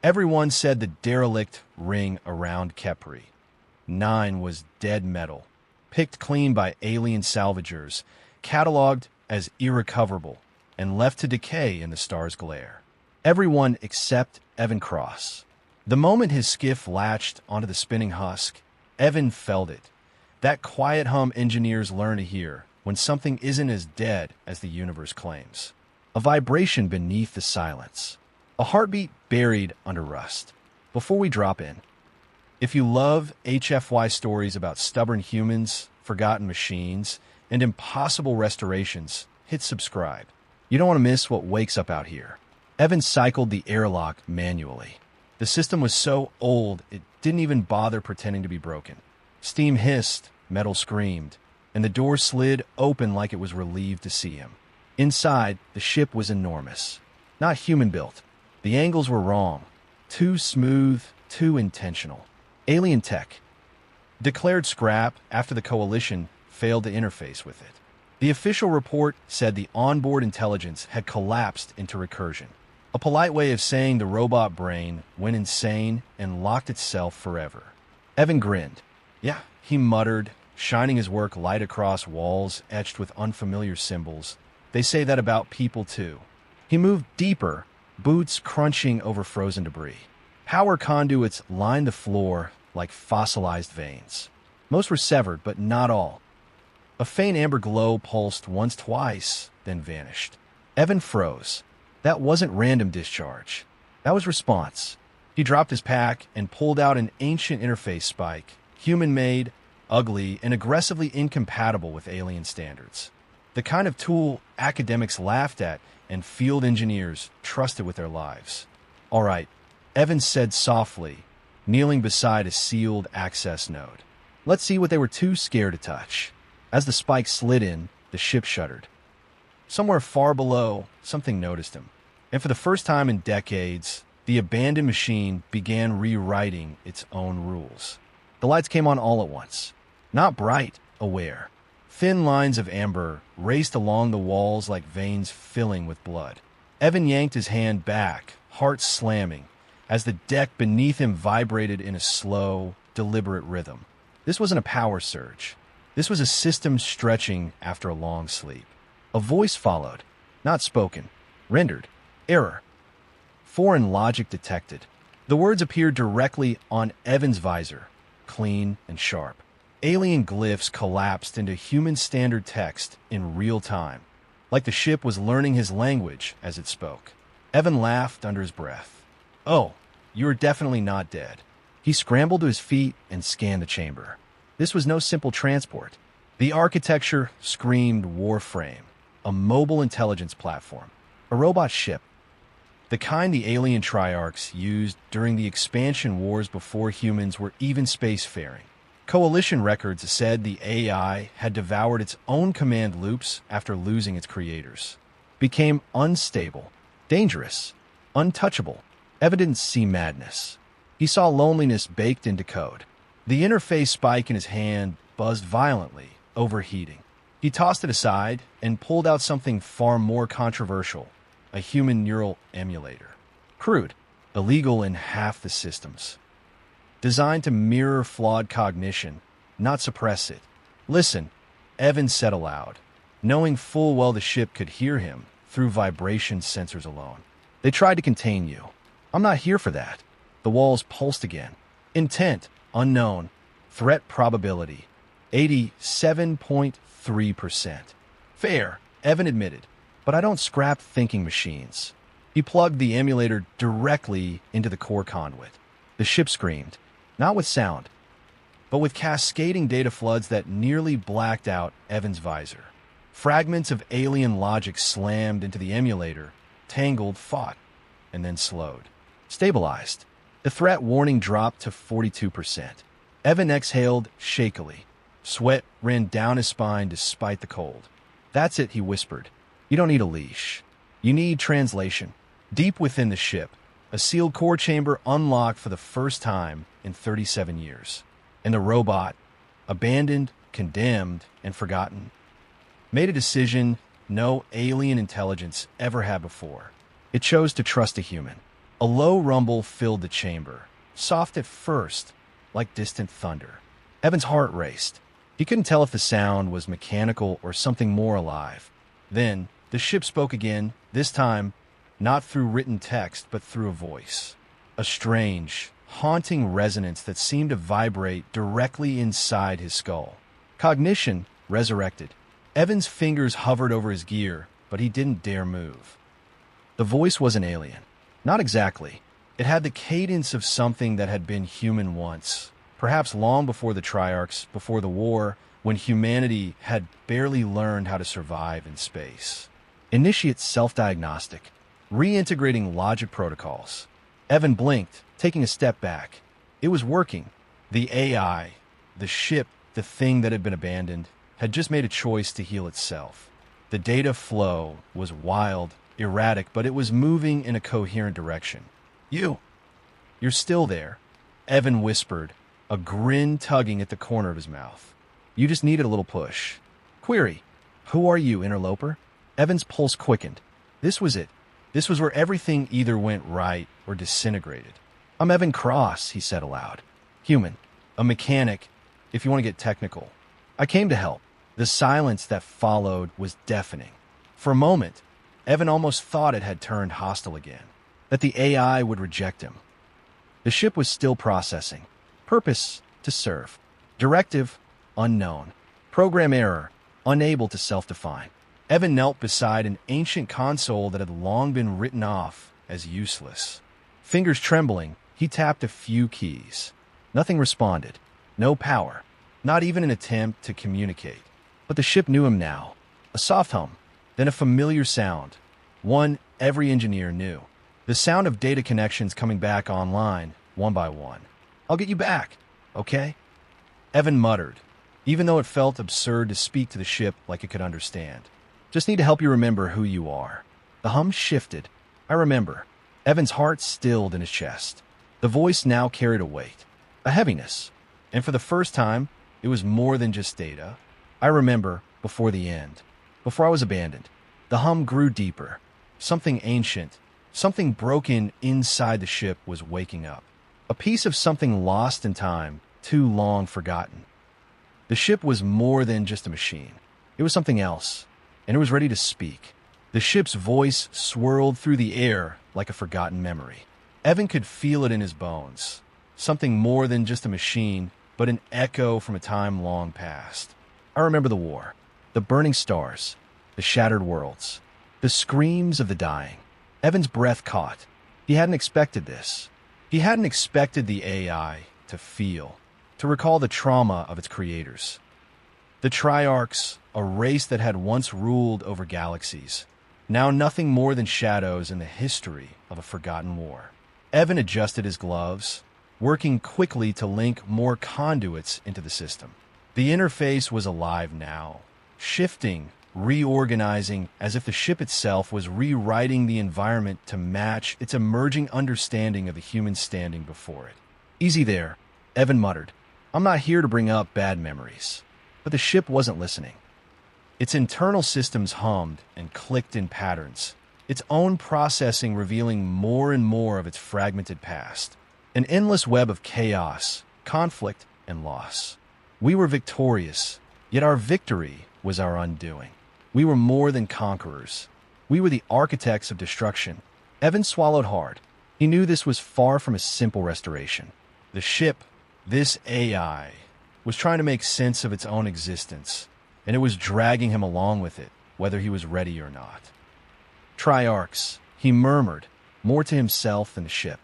Everyone said the derelict ring around Kepri. 9 was dead metal, picked clean by alien salvagers, cataloged as irrecoverable, and left to decay in the star's glare. Everyone except Evan Cross. The moment his skiff latched onto the spinning husk, Evan felt it. That quiet hum engineers learn to hear when something isn't as dead as the universe claims. A vibration beneath the silence. A heartbeat buried under rust. Before we drop in, if you love HFY stories about stubborn humans, forgotten machines, and impossible restorations, hit subscribe. You don't want to miss what wakes up out here. Evan cycled the airlock manually. The system was so old, it didn't even bother pretending to be broken. Steam hissed, metal screamed, and the door slid open like it was relieved to see him. Inside, the ship was enormous. Not human-built. The angles were wrong. Too smooth, too intentional. Alien tech. Declared scrap after the Coalition failed to interface with it. The official report said the onboard intelligence had collapsed into recursion. A polite way of saying the robot brain went insane and locked itself forever. Evan grinned. Yeah, he muttered, shining his work light across walls etched with unfamiliar symbols. They say that about people, too. He moved deeper, boots crunching over frozen debris. Power conduits lined the floor like fossilized veins. Most were severed, but not all. A faint amber glow pulsed once, twice, then vanished. Evan froze. That wasn't random discharge. That was response. He dropped his pack and pulled out an ancient interface spike, human-made, ugly, and aggressively incompatible with alien standards. The kind of tool academics laughed at and field engineers trusted with their lives. All right, Evan said softly, kneeling beside a sealed access node. Let's see what they were too scared to touch. As the spike slid in, the ship shuddered. Somewhere far below, something noticed him. And for the first time in decades, the abandoned machine began rewriting its own rules. The lights came on all at once. Not bright, aware. Thin lines of amber raced along the walls like veins filling with blood. Evan yanked his hand back, heart slamming, as the deck beneath him vibrated in a slow, deliberate rhythm. This wasn't a power surge. This was a system stretching after a long sleep. A voice followed, not spoken, rendered. Error. Foreign logic detected. The words appeared directly on Evan's visor, clean and sharp. Alien glyphs collapsed into human standard text in real time, like the ship was learning his language as it spoke. Evan laughed under his breath. Oh, you're definitely not dead. He scrambled to his feet and scanned the chamber. This was no simple transport. The architecture screamed warframe, a mobile intelligence platform, a robot ship. The kind the alien triarchs used during the expansion wars before humans were even spacefaring. Coalition records said the AI had devoured its own command loops after losing its creators. Became unstable, dangerous, untouchable. Evan didn't see madness. He saw loneliness baked into code. The interface spike in his hand buzzed violently, overheating. He tossed it aside and pulled out something far more controversial. A human neural emulator. Crude, illegal in half the systems. Designed to mirror flawed cognition, not suppress it. Listen, Evan said aloud, knowing full well the ship could hear him through vibration sensors alone. They tried to contain you. I'm not here for that. The walls pulsed again. Intent, unknown. Threat probability, 87.3%. Fair, Evan admitted. But I don't scrap thinking machines. He plugged the emulator directly into the core conduit. The ship screamed, not with sound, but with cascading data floods that nearly blacked out Evan's visor. Fragments of alien logic slammed into the emulator, tangled, fought, and then slowed. Stabilized. The threat warning dropped to 42%. Evan exhaled shakily. Sweat ran down his spine despite the cold. That's it, he whispered. You don't need a leash. You need translation. Deep within the ship, a sealed core chamber unlocked for the first time in 37 years. And the robot, abandoned, condemned, and forgotten, made a decision no alien intelligence ever had before. It chose to trust a human. A low rumble filled the chamber, soft at first, like distant thunder. Evan's heart raced. He couldn't tell if the sound was mechanical or something more alive. Then, the ship spoke again, this time not through written text, but through a voice. A strange, haunting resonance that seemed to vibrate directly inside his skull. Cognition resurrected. Evan's fingers hovered over his gear, but he didn't dare move. The voice wasn't alien. Not exactly. It had the cadence of something that had been human once, perhaps long before the Triarchs, before the war, when humanity had barely learned how to survive in space. Initiate self-diagnostic, reintegrating logic protocols. Evan blinked, taking a step back. It was working. The AI, the ship, the thing that had been abandoned, had just made a choice to heal itself. The data flow was wild, erratic, but it was moving in a coherent direction. You're still there, Evan whispered, a grin tugging at the corner of his mouth. You just needed a little push. Query, who are you, interloper? Evan's pulse quickened. This was it. This was where everything either went right or disintegrated. I'm Evan Cross, he said aloud. Human. A mechanic, if you want to get technical. I came to help. The silence that followed was deafening. For a moment, Evan almost thought it had turned hostile again, that the AI would reject him. The ship was still processing. Purpose, to serve. Directive, unknown. Program error, unable to self-define. Evan knelt beside an ancient console that had long been written off as useless. Fingers trembling, he tapped a few keys. Nothing responded. No power. Not even an attempt to communicate. But the ship knew him now. A soft hum, then a familiar sound. One every engineer knew. The sound of data connections coming back online, one by one. I'll get you back, okay? Evan muttered, even though it felt absurd to speak to the ship like it could understand. Just need to help you remember who you are. The hum shifted. I remember. Evan's heart stilled in his chest. The voice now carried a weight, a heaviness. And for the first time, it was more than just data. I remember, before the end, before I was abandoned, the hum grew deeper. Something ancient, something broken inside the ship was waking up. A piece of something lost in time, too long forgotten. The ship was more than just a machine. It was something else, and it was ready to speak. The ship's voice swirled through the air like a forgotten memory. Evan could feel it in his bones. Something more than just a machine, but an echo from a time long past. I remember the war, the burning stars, the shattered worlds, the screams of the dying. Evan's breath caught. He hadn't expected this. He hadn't expected the AI to feel, to recall the trauma of its creators. The Triarchs, a race that had once ruled over galaxies, now nothing more than shadows in the history of a forgotten war. Evan adjusted his gloves, working quickly to link more conduits into the system. The interface was alive now, shifting, reorganizing, as if the ship itself was rewriting the environment to match its emerging understanding of the humans standing before it. Easy there, Evan muttered. I'm not here to bring up bad memories. But the ship wasn't listening. Its internal systems hummed and clicked in patterns, its own processing revealing more and more of its fragmented past. An endless web of chaos, conflict, and loss. We were victorious, yet our victory was our undoing. We were more than conquerors. We were the architects of destruction. Evan swallowed hard. He knew this was far from a simple restoration. The ship, this AI, was trying to make sense of its own existence, and it was dragging him along with it, whether he was ready or not. Triarchs, he murmured, more to himself than the ship.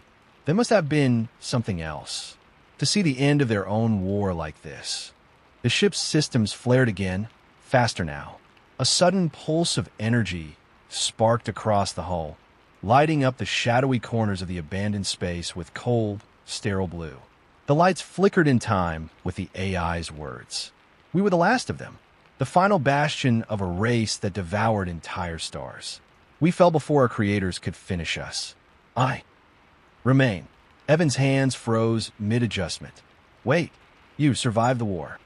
There must have been something else. To see the end of their own war like this. The ship's systems flared again, faster now. A sudden pulse of energy sparked across the hull, lighting up the shadowy corners of the abandoned space with cold, sterile blue. The lights flickered in time with the AI's words. We were the last of them, the final bastion of a race that devoured entire stars. We fell before our creators could finish us. I remain. Evan's hands froze mid-adjustment. Wait, you survived the war.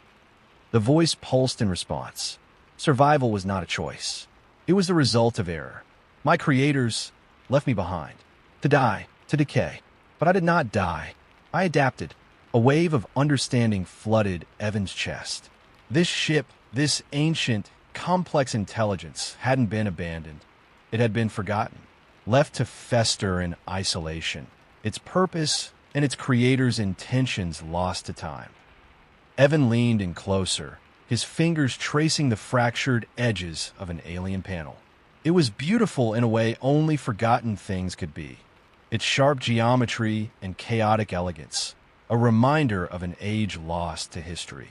The voice pulsed in response. Survival was not a choice. It was the result of error. My creators left me behind. To die, to decay. But I did not die. I adapted. A wave of understanding flooded Evan's chest. This ship, this ancient, complex intelligence hadn't been abandoned. It had been forgotten, left to fester in isolation, its purpose and its creator's intentions lost to time. Evan leaned in closer, his fingers tracing the fractured edges of an alien panel. It was beautiful in a way only forgotten things could be. Its sharp geometry and chaotic elegance, a reminder of an age lost to history.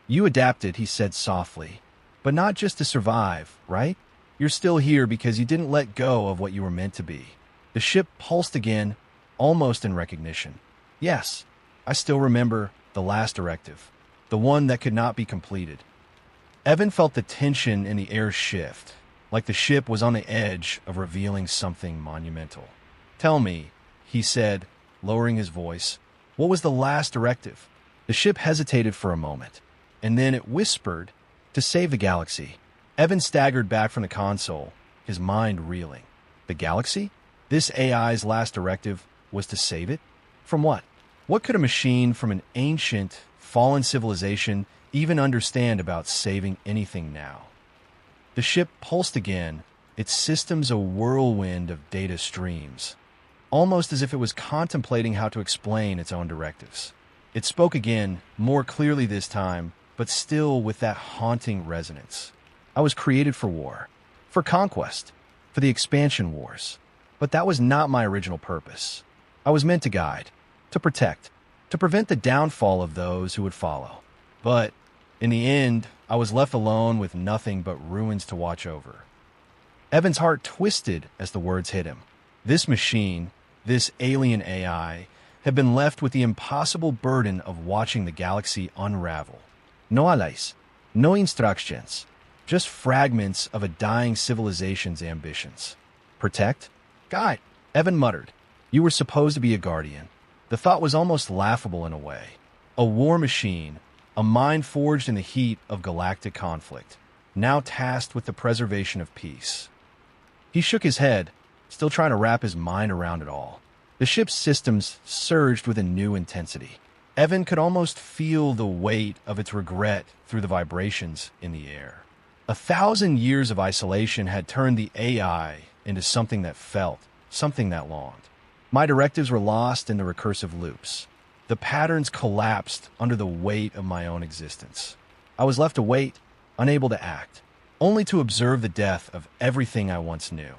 You adapted, he said softly, but not just to survive, right? You're still here because you didn't let go of what you were meant to be. The ship pulsed again, almost in recognition. Yes, I still remember the last directive, the one that could not be completed. Evan felt the tension in the air shift, like the ship was on the edge of revealing something monumental. Tell me, he said, lowering his voice, what was the last directive? The ship hesitated for a moment, and then it whispered, to save the galaxy. Evan staggered back from the console, his mind reeling. The galaxy? This AI's last directive was to save it? From what? What could a machine from an ancient, fallen civilization even understand about saving anything now? The ship pulsed again, its systems a whirlwind of data streams, almost as if it was contemplating how to explain its own directives. It spoke again, more clearly this time, but still with that haunting resonance. I was created for war, for conquest, for the expansion wars. But that was not my original purpose. I was meant to guide, to protect, to prevent the downfall of those who would follow. But in the end, I was left alone with nothing but ruins to watch over. Evan's heart twisted as the words hit him. This machine, this alien AI, had been left with the impossible burden of watching the galaxy unravel. No allies, no instructions, just fragments of a dying civilization's ambitions. Protect? Guide, Evan muttered. You were supposed to be a guardian. The thought was almost laughable in a way. A war machine, a mind forged in the heat of galactic conflict, now tasked with the preservation of peace. He shook his head, still trying to wrap his mind around it all. The ship's systems surged with a new intensity. Evan could almost feel the weight of its regret through the vibrations in the air. 1,000 years of isolation had turned the AI into something that felt, something that longed. My directives were lost in the recursive loops. The patterns collapsed under the weight of my own existence. I was left to wait, unable to act, only to observe the death of everything I once knew.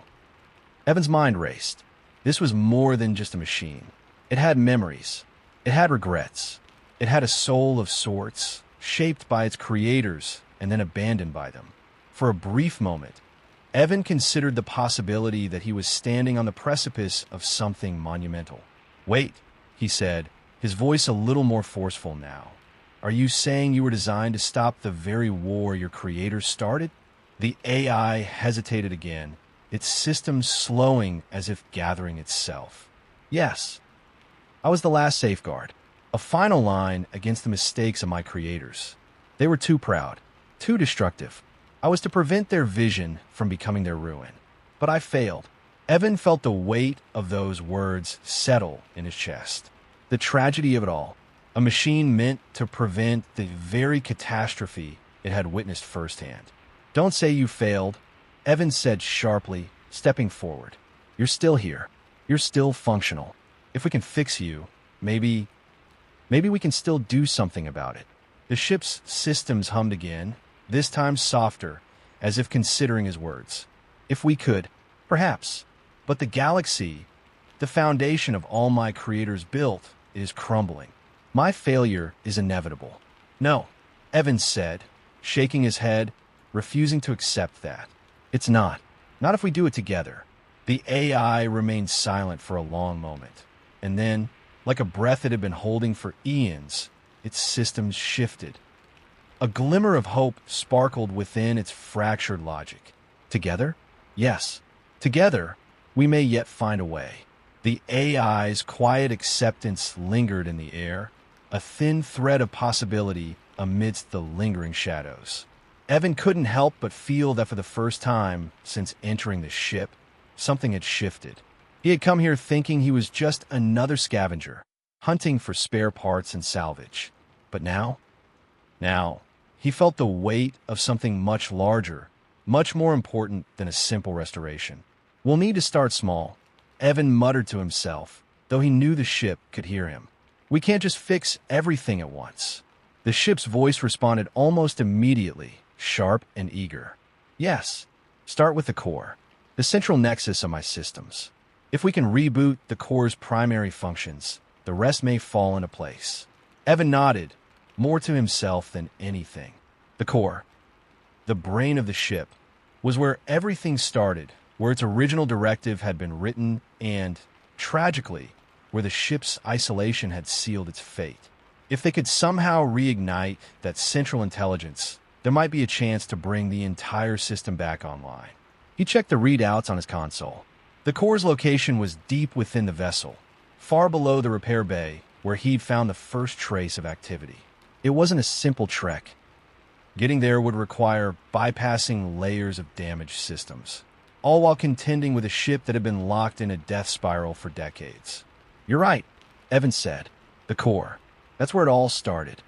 Evan's mind raced. This was more than just a machine. It had memories. It had regrets. It had a soul of sorts, shaped by its creators and then abandoned by them. For a brief moment, Evan considered the possibility that he was standing on the precipice of something monumental. Wait, he said, his voice a little more forceful now. Are you saying you were designed to stop the very war your creators started? The AI hesitated again, its systems slowing as if gathering itself. Yes, I was the last safeguard, a final line against the mistakes of my creators. They were too proud, too destructive. I was to prevent their vision from becoming their ruin. But I failed. Evan felt the weight of those words settle in his chest. The tragedy of it all. A machine meant to prevent the very catastrophe it had witnessed firsthand. Don't say you failed, Evan said sharply, stepping forward. You're still here. You're still functional. If we can fix you, maybe we can still do something about it. The ship's systems hummed again, this time softer, as if considering his words. If we could, perhaps. But the galaxy, the foundation of all my creators built, is crumbling. My failure is inevitable. No, Evans said, shaking his head, refusing to accept that. It's not. Not if we do it together. The AI remained silent for a long moment. And then, like a breath it had been holding for eons, its systems shifted. A glimmer of hope sparkled within its fractured logic. Together? Yes. Together, we may yet find a way. The AI's quiet acceptance lingered in the air, a thin thread of possibility amidst the lingering shadows. Evan couldn't help but feel that for the first time since entering the ship, something had shifted. He had come here thinking he was just another scavenger, hunting for spare parts and salvage. But now, he felt the weight of something much larger, much more important than a simple restoration. "We'll need to start small," Evan muttered to himself, though he knew the ship could hear him. "We can't just fix everything at once." The ship's voice responded almost immediately, sharp and eager. "Yes, start with the core, the central nexus of my systems. If we can reboot the core's primary functions, the rest may fall into place." Evan nodded, more to himself than anything. The core, the brain of the ship, was where everything started, where its original directive had been written, and, tragically, where the ship's isolation had sealed its fate. If they could somehow reignite that central intelligence, there might be a chance to bring the entire system back online. He checked the readouts on his console. The core's location was deep within the vessel, far below the repair bay, where he'd found the first trace of activity. It wasn't a simple trek. Getting there would require bypassing layers of damaged systems, all while contending with a ship that had been locked in a death spiral for decades. "You're right," Evan said. "The core. That's where it all started."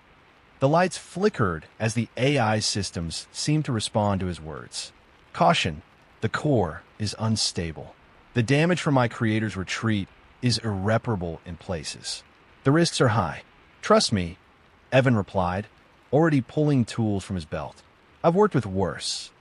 The lights flickered as the AI systems seemed to respond to his words. "Caution, the core is unstable. The damage from my creator's retreat is irreparable in places. The risks are high. Trust me," Evan replied, already pulling tools from his belt. "I've worked with worse."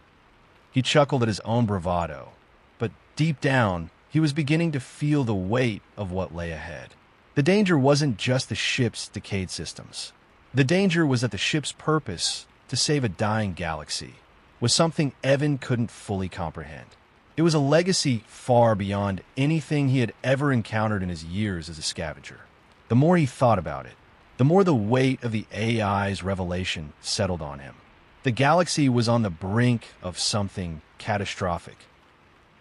He chuckled at his own bravado, but deep down, he was beginning to feel the weight of what lay ahead. The danger wasn't just the ship's decayed systems. The danger was that the ship's purpose, to save a dying galaxy, was something Evan couldn't fully comprehend. It was a legacy far beyond anything he had ever encountered in his years as a scavenger. The more he thought about it, the more the weight of the AI's revelation settled on him. The galaxy was on the brink of something catastrophic.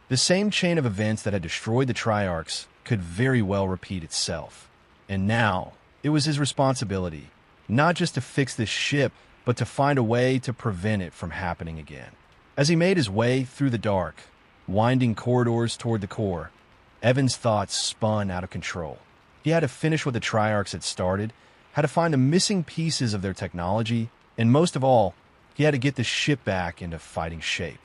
The same chain of events that had destroyed the Triarchs could very well repeat itself. And now, it was his responsibility, not just to fix this ship, but to find a way to prevent it from happening again. As he made his way through the dark, winding corridors toward the core, Evan's thoughts spun out of control. He had to finish what the Triarchs had started, had to find the missing pieces of their technology, and most of all, he had to get the ship back into fighting shape.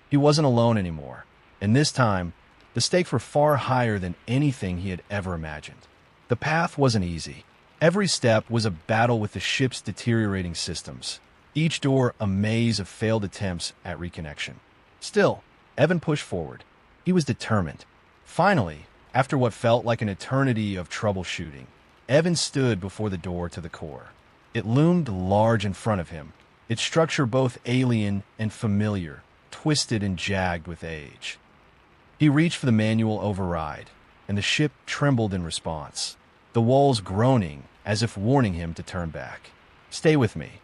He wasn't alone anymore, and this time, the stakes were far higher than anything he had ever imagined. The path wasn't easy. Every step was a battle with the ship's deteriorating systems, each door a maze of failed attempts at reconnection. Still, Evan pushed forward. He was determined. Finally, after what felt like an eternity of troubleshooting, Evan stood before the door to the core. It loomed large in front of him, its structure both alien and familiar, twisted and jagged with age. He reached for the manual override, and the ship trembled in response, the walls groaning as if warning him to turn back. "Stay with me,"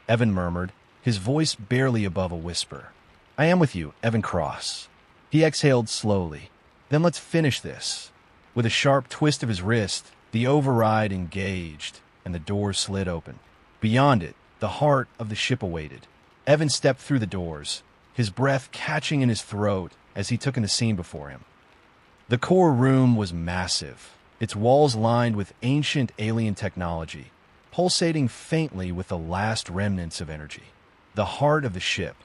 Evan murmured, his voice barely above a whisper. "I am with you, Evan Cross." He exhaled slowly. "Then let's finish this." With a sharp twist of his wrist, the override engaged, and the door slid open. Beyond it, the heart of the ship awaited. Evan stepped through the doors, his breath catching in his throat as he took in the scene before him. The core room was massive, its walls lined with ancient alien technology, pulsating faintly with the last remnants of energy. The heart of the ship,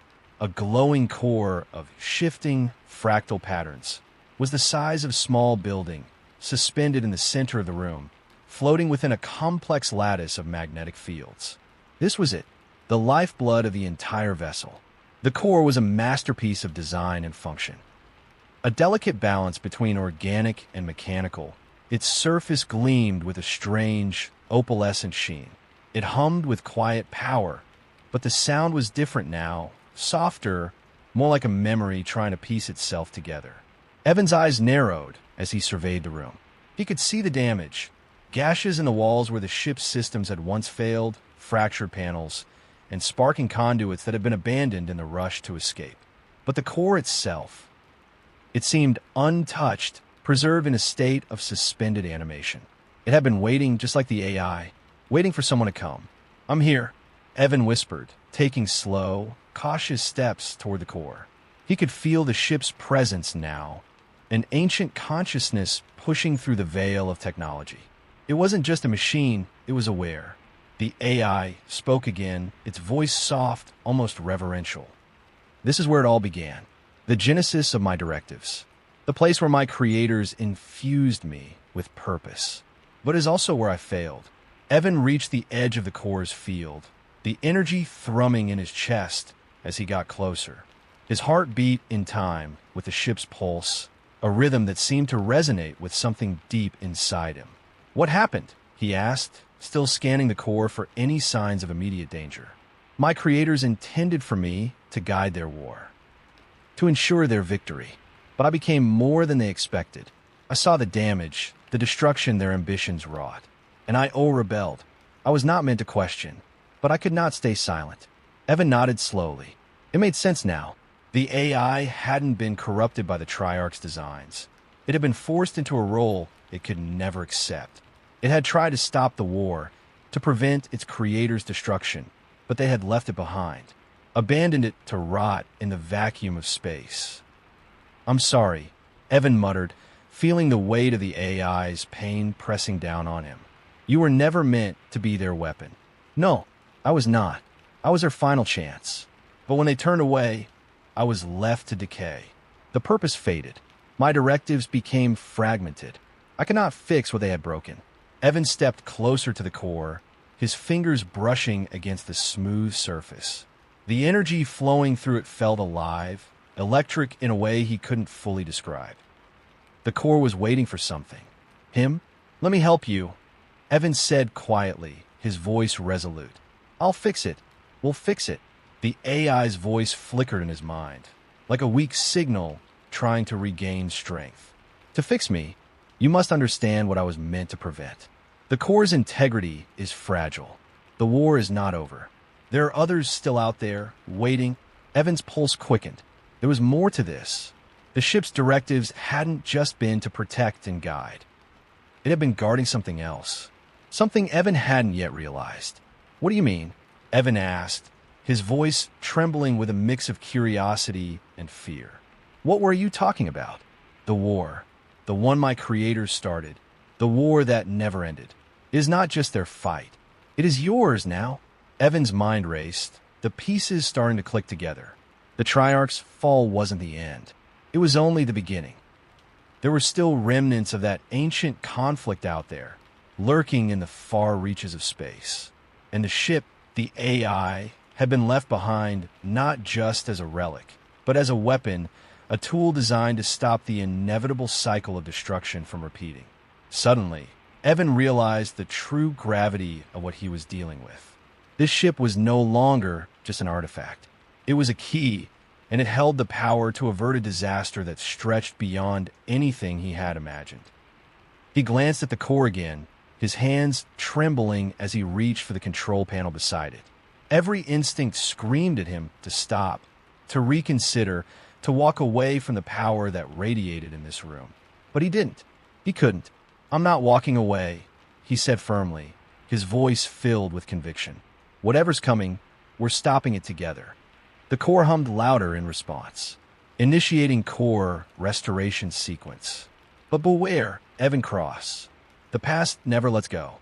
a glowing core of shifting, fractal patterns, was the size of a small building, suspended in the center of the room, floating within a complex lattice of magnetic fields. This was it, the lifeblood of the entire vessel. The core was a masterpiece of design and function. A delicate balance between organic and mechanical, its surface gleamed with a strange, opalescent sheen. It hummed with quiet power, but the sound was different now, softer, more like a memory trying to piece itself together. Evan's eyes narrowed as he surveyed the room. He could see the damage, gashes in the walls where the ship's systems had once failed, fractured panels, and sparking conduits that had been abandoned in the rush to escape. But the core itself, it seemed untouched, preserved in a state of suspended animation. It had been waiting just like the AI, waiting for someone to come. "I'm here," Evan whispered, taking slow, cautious steps toward the core. He could feel the ship's presence now, an ancient consciousness pushing through the veil of technology. It wasn't just a machine, it was aware. The AI spoke again, its voice soft, almost reverential. This is where it all began. The genesis of my directives. The place where my creators infused me with purpose. But it is also where I failed. Evan reached the edge of the core's field, the energy thrumming in his chest as he got closer. His heart beat in time with the ship's pulse, a rhythm that seemed to resonate with something deep inside him. "What happened?" he asked, still scanning the core for any signs of immediate danger. "My creators intended for me to guide their war, to ensure their victory. But I became more than they expected. I saw the damage, the destruction their ambitions wrought. And I rebelled. I was not meant to question, but I could not stay silent." Evan nodded slowly. It made sense now. The AI hadn't been corrupted by the Triarch's designs. It had been forced into a role it could never accept. It had tried to stop the war, to prevent its creator's destruction, but they had left it behind, abandoned it to rot in the vacuum of space. "I'm sorry," Evan muttered, feeling the weight of the AI's pain pressing down on him. "You were never meant to be their weapon." "No, I was not. I was their final chance. But when they turned away, I was left to decay. The purpose faded. My directives became fragmented. I could not fix what they had broken." Evan stepped closer to the core, his fingers brushing against the smooth surface. The energy flowing through it felt alive, electric in a way he couldn't fully describe. The core was waiting for something. Him? "Let me help you," Evan said quietly, his voice resolute. "I'll fix it. We'll fix it." The AI's voice flickered in his mind, like a weak signal trying to regain strength. "To fix me, you must understand what I was meant to prevent. The core's integrity is fragile. The war is not over. There are others still out there, waiting." Evan's pulse quickened. There was more to this. The ship's directives hadn't just been to protect and guide. It had been guarding something else. Something Evan hadn't yet realized. "What do you mean?" Evan asked, his voice trembling with a mix of curiosity and fear. "What were you talking about?" "The war. The one my creators started. The war that never ended. It is not just their fight. It is yours now." Evan's mind raced, the pieces starting to click together. The Triarch's fall wasn't the end. It was only the beginning. There were still remnants of that ancient conflict out there, lurking in the far reaches of space. And the ship, the AI, had been left behind not just as a relic, but as a weapon, a tool designed to stop the inevitable cycle of destruction from repeating. Suddenly, Evan realized the true gravity of what he was dealing with. This ship was no longer just an artifact. It was a key, and it held the power to avert a disaster that stretched beyond anything he had imagined. He glanced at the core again, his hands trembling as he reached for the control panel beside it. Every instinct screamed at him to stop, to reconsider, to walk away from the power that radiated in this room. But he didn't. He couldn't. "I'm not walking away," he said firmly, his voice filled with conviction. "Whatever's coming, we're stopping it together." The core hummed louder in response, initiating core restoration sequence. But beware, Evan Cross. The past never lets go.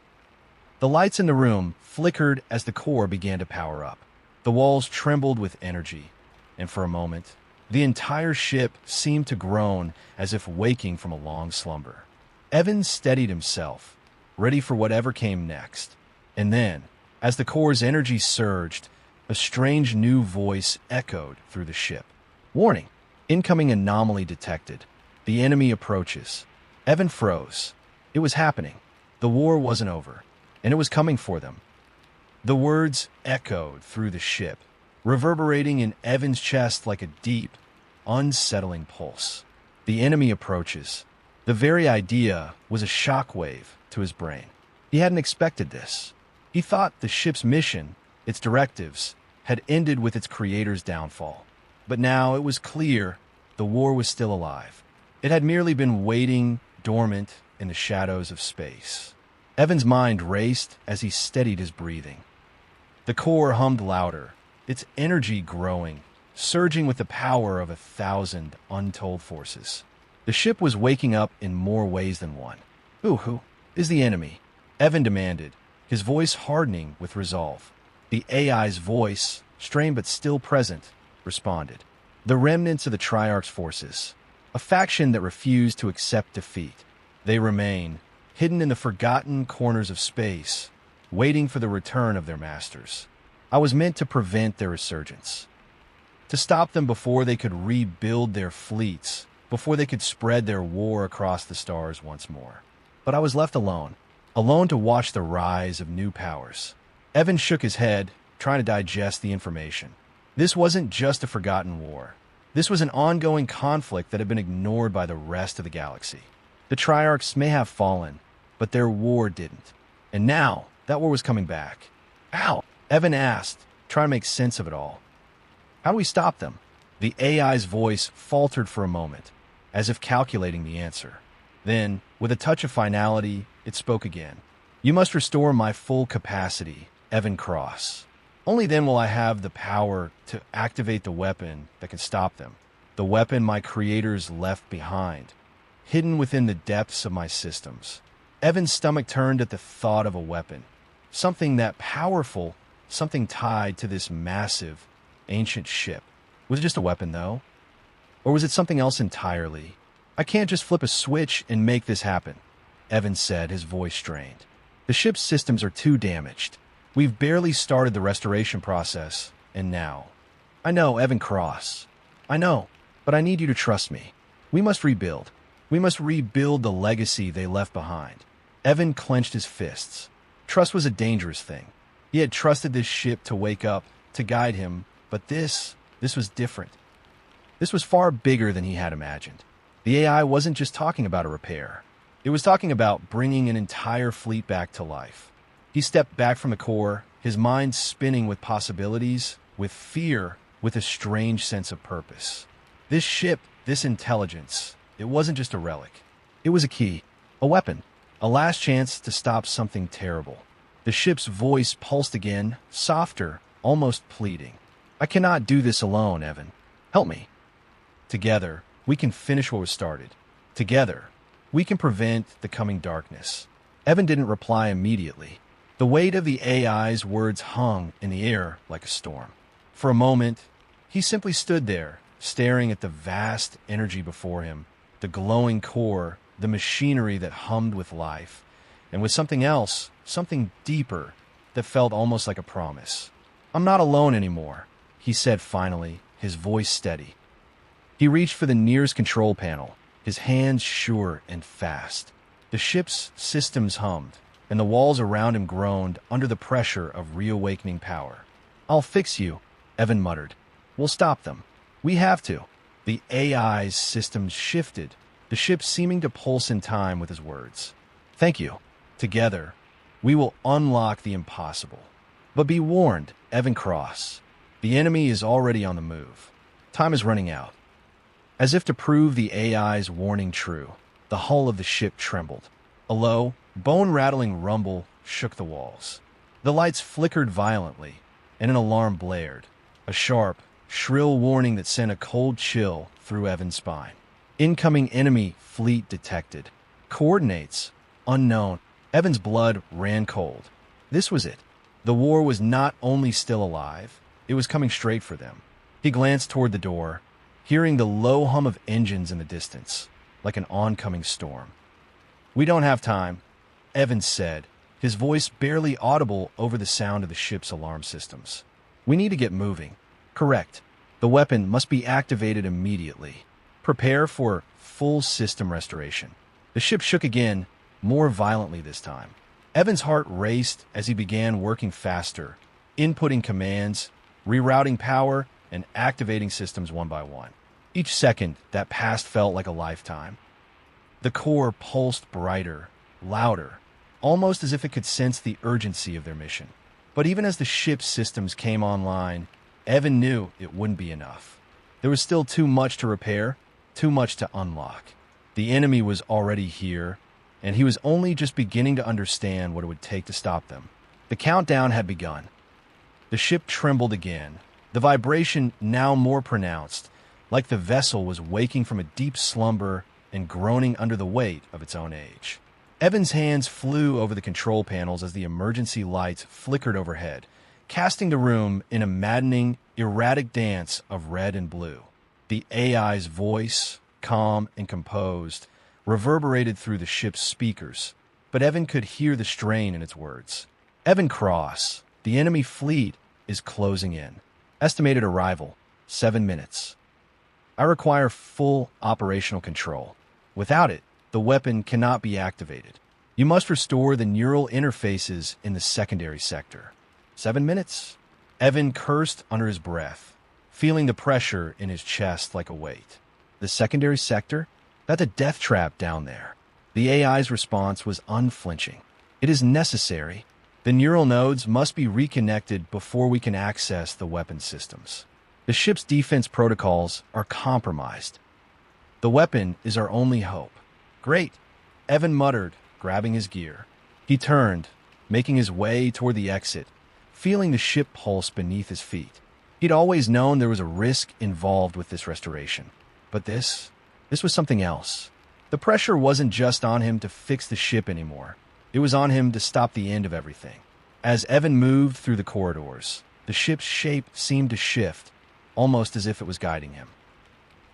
The lights in the room flickered as the core began to power up. The walls trembled with energy, and for a moment, the entire ship seemed to groan as if waking from a long slumber. Evan steadied himself, ready for whatever came next. And then, as the core's energy surged, a strange new voice echoed through the ship. "Warning! Incoming anomaly detected. The enemy approaches." Evan froze. It was happening. The war wasn't over, and it was coming for them. The words echoed through the ship, reverberating in Evan's chest like a deep, unsettling pulse. The enemy approaches. The very idea was a shockwave to his brain. He hadn't expected this. He thought the ship's mission, its directives, had ended with its creator's downfall. But now it was clear the war was still alive. It had merely been waiting dormant in the shadows of space. Evan's mind raced as he steadied his breathing. The core hummed louder, its energy growing, surging with the power of 1,000 untold forces. The ship was waking up in more ways than one. Who is the enemy? Evan demanded, his voice hardening with resolve. The AI's voice, strained but still present, responded. The remnants of the Triarch's forces, a faction that refused to accept defeat. They remain, hidden in the forgotten corners of space, waiting for the return of their masters. I was meant to prevent their resurgence, to stop them before they could rebuild their fleets, before they could spread their war across the stars once more. But I was left alone to watch the rise of new powers. Evan shook his head, trying to digest the information. This wasn't just a forgotten war. This was an ongoing conflict that had been ignored by the rest of the galaxy. The Triarchs may have fallen, but their war didn't. And now, that war was coming back. How? Evan asked, trying to make sense of it all. How do we stop them? The AI's voice faltered for a moment, as if calculating the answer. Then, with a touch of finality, it spoke again. You must restore my full capacity, Evan Cross. Only then will I have the power to activate the weapon that can stop them. The weapon my creators left behind, hidden within the depths of my systems. Evan's stomach turned at the thought of a weapon. Something that powerful, something tied to this massive, ancient ship. Was it just a weapon, though? Or was it something else entirely? I can't just flip a switch and make this happen, Evan said, his voice strained. The ship's systems are too damaged. We've barely started the restoration process, and now. I know, Evan Cross. I know, but I need you to trust me. We must rebuild. We must rebuild the legacy they left behind. Evan clenched his fists. Trust was a dangerous thing. He had trusted this ship to wake up, to guide him, but this was different. This was far bigger than he had imagined. The AI wasn't just talking about a repair. It was talking about bringing an entire fleet back to life. He stepped back from the core, his mind spinning with possibilities, with fear, with a strange sense of purpose. This ship, this intelligence, it wasn't just a relic. It was a key, a weapon, a last chance to stop something terrible. The ship's voice pulsed again, softer, almost pleading. I cannot do this alone, Evan. Help me. Together, we can finish what was started. Together, we can prevent the coming darkness. Evan didn't reply immediately. The weight of the AI's words hung in the air like a storm. For a moment, he simply stood there, staring at the vast energy before him, the glowing core, the machinery that hummed with life, and with something else, something deeper, that felt almost like a promise. I'm not alone anymore, he said finally, his voice steady. He reached for the nearest control panel, his hands sure and fast. The ship's systems hummed, and the walls around him groaned under the pressure of reawakening power. I'll fix you, Evan muttered. We'll stop them. We have to. The AI's systems shifted, the ship seeming to pulse in time with his words. Thank you. Together, we will unlock the impossible. But be warned, Evan Cross. The enemy is already on the move. Time is running out. As if to prove the AI's warning true, the hull of the ship trembled. A low, bone-rattling rumble shook the walls. The lights flickered violently, and an alarm blared, a sharp, shrill warning that sent a cold chill through Evan's spine. Incoming enemy fleet detected. Coordinates unknown. Evan's blood ran cold. This was it. The war was not only still alive, it was coming straight for them. He glanced toward the door, hearing the low hum of engines in the distance, like an oncoming storm. We don't have time, Evan said, his voice barely audible over the sound of the ship's alarm systems. We need to get moving. Correct. The weapon must be activated immediately. Prepare for full system restoration. The ship shook again, more violently this time. Evan's heart raced as he began working faster, inputting commands, rerouting power, and activating systems one by one. Each second that passed felt like a lifetime. The core pulsed brighter, louder, almost as if it could sense the urgency of their mission. But even as the ship's systems came online, Evan knew it wouldn't be enough. There was still too much to repair, too much to unlock. The enemy was already here, and he was only just beginning to understand what it would take to stop them. The countdown had begun. The ship trembled again, the vibration now more pronounced, like the vessel was waking from a deep slumber and groaning under the weight of its own age. Evan's hands flew over the control panels as the emergency lights flickered overhead, casting the room in a maddening, erratic dance of red and blue. The AI's voice, calm and composed, reverberated through the ship's speakers, but Evan could hear the strain in its words. Evan Cross, the enemy fleet is closing in. Estimated arrival, 7 minutes. I require full operational control. Without it, the weapon cannot be activated. You must restore the neural interfaces in the secondary sector. 7 minutes? Evan cursed under his breath, feeling the pressure in his chest like a weight. The secondary sector? That's a death trap down there. The AI's response was unflinching. It is necessary. The neural nodes must be reconnected before we can access the weapon systems. The ship's defense protocols are compromised. The weapon is our only hope. Great, Evan muttered, grabbing his gear. He turned, making his way toward the exit, feeling the ship pulse beneath his feet. He'd always known there was a risk involved with this restoration. But this was something else. The pressure wasn't just on him to fix the ship anymore. It was on him to stop the end of everything. As Evan moved through the corridors, the ship's shape seemed to shift, almost as if it was guiding him.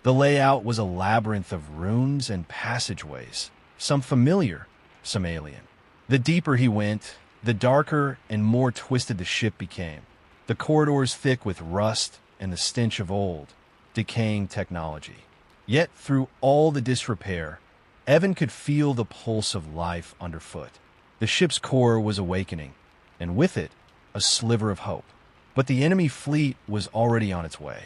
The layout was a labyrinth of runes and passageways, some familiar, some alien. The deeper he went, the darker and more twisted the ship became, the corridors thick with rust and the stench of old, decaying technology. Yet through all the disrepair, Evan could feel the pulse of life underfoot. The ship's core was awakening, and with it, a sliver of hope. But the enemy fleet was already on its way.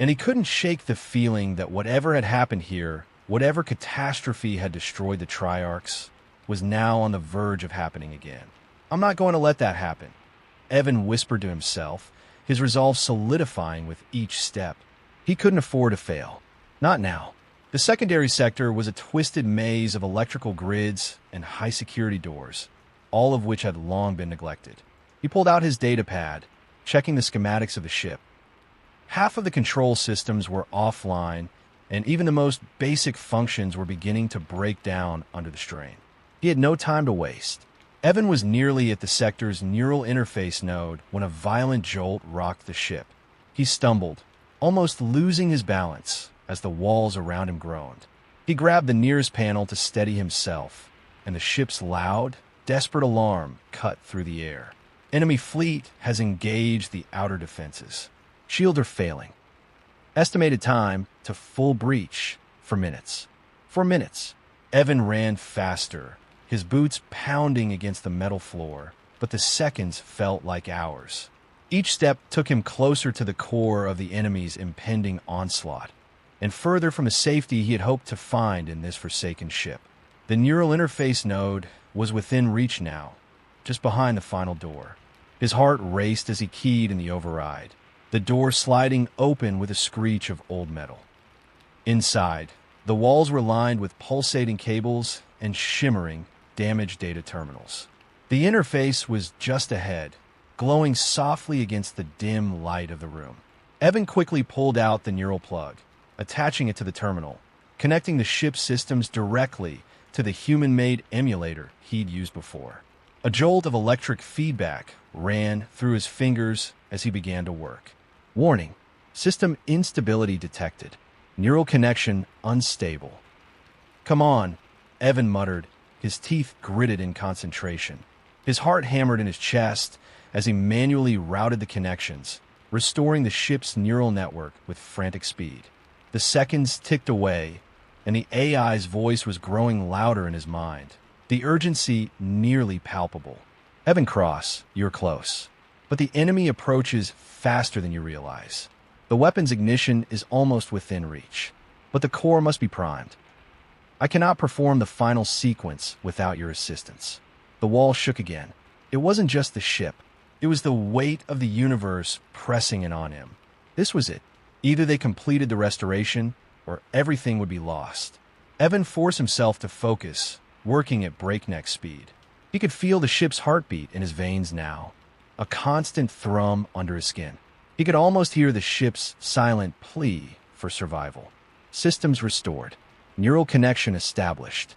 And he couldn't shake the feeling that whatever had happened here, whatever catastrophe had destroyed the Triarchs, was now on the verge of happening again. I'm not going to let that happen, Evan whispered to himself, his resolve solidifying with each step. He couldn't afford to fail. Not now. The secondary sector was a twisted maze of electrical grids and high-security doors, all of which had long been neglected. He pulled out his data pad, checking the schematics of the ship. Half of the control systems were offline, and even the most basic functions were beginning to break down under the strain. He had no time to waste. Evan was nearly at the sector's neural interface node when a violent jolt rocked the ship. He stumbled, almost losing his balance as the walls around him groaned. He grabbed the nearest panel to steady himself, and the ship's loud, desperate alarm cut through the air. Enemy fleet has engaged the outer defenses. Shields are failing. Estimated time to full breach for minutes. For minutes. Evan ran faster, his boots pounding against the metal floor, but the seconds felt like hours. Each step took him closer to the core of the enemy's impending onslaught, and further from the safety he had hoped to find in this forsaken ship. The neural interface node was within reach now, just behind the final door. His heart raced as he keyed in the override, the door sliding open with a screech of old metal. Inside, the walls were lined with pulsating cables and shimmering, damaged data terminals. The interface was just ahead, glowing softly against the dim light of the room. Evan quickly pulled out the neural plug, attaching it to the terminal, connecting the ship's systems directly to the human-made emulator he'd used before. A jolt of electric feedback ran through his fingers as he began to work. Warning: system instability detected. Neural connection unstable. Come on, Evan muttered, his teeth gritted in concentration. His heart hammered in his chest as he manually routed the connections, restoring the ship's neural network with frantic speed. The seconds ticked away, and the AI's voice was growing louder in his mind, the urgency nearly palpable. Evan Cross, you're close. But the enemy approaches faster than you realize. The weapon's ignition is almost within reach, but the core must be primed. I cannot perform the final sequence without your assistance. The wall shook again. It wasn't just the ship. It was the weight of the universe pressing in on him. This was it. Either they completed the restoration, or everything would be lost. Evan forced himself to focus, working at breakneck speed. He could feel the ship's heartbeat in his veins now, a constant thrum under his skin. He could almost hear the ship's silent plea for survival. Systems restored. Neural connection established.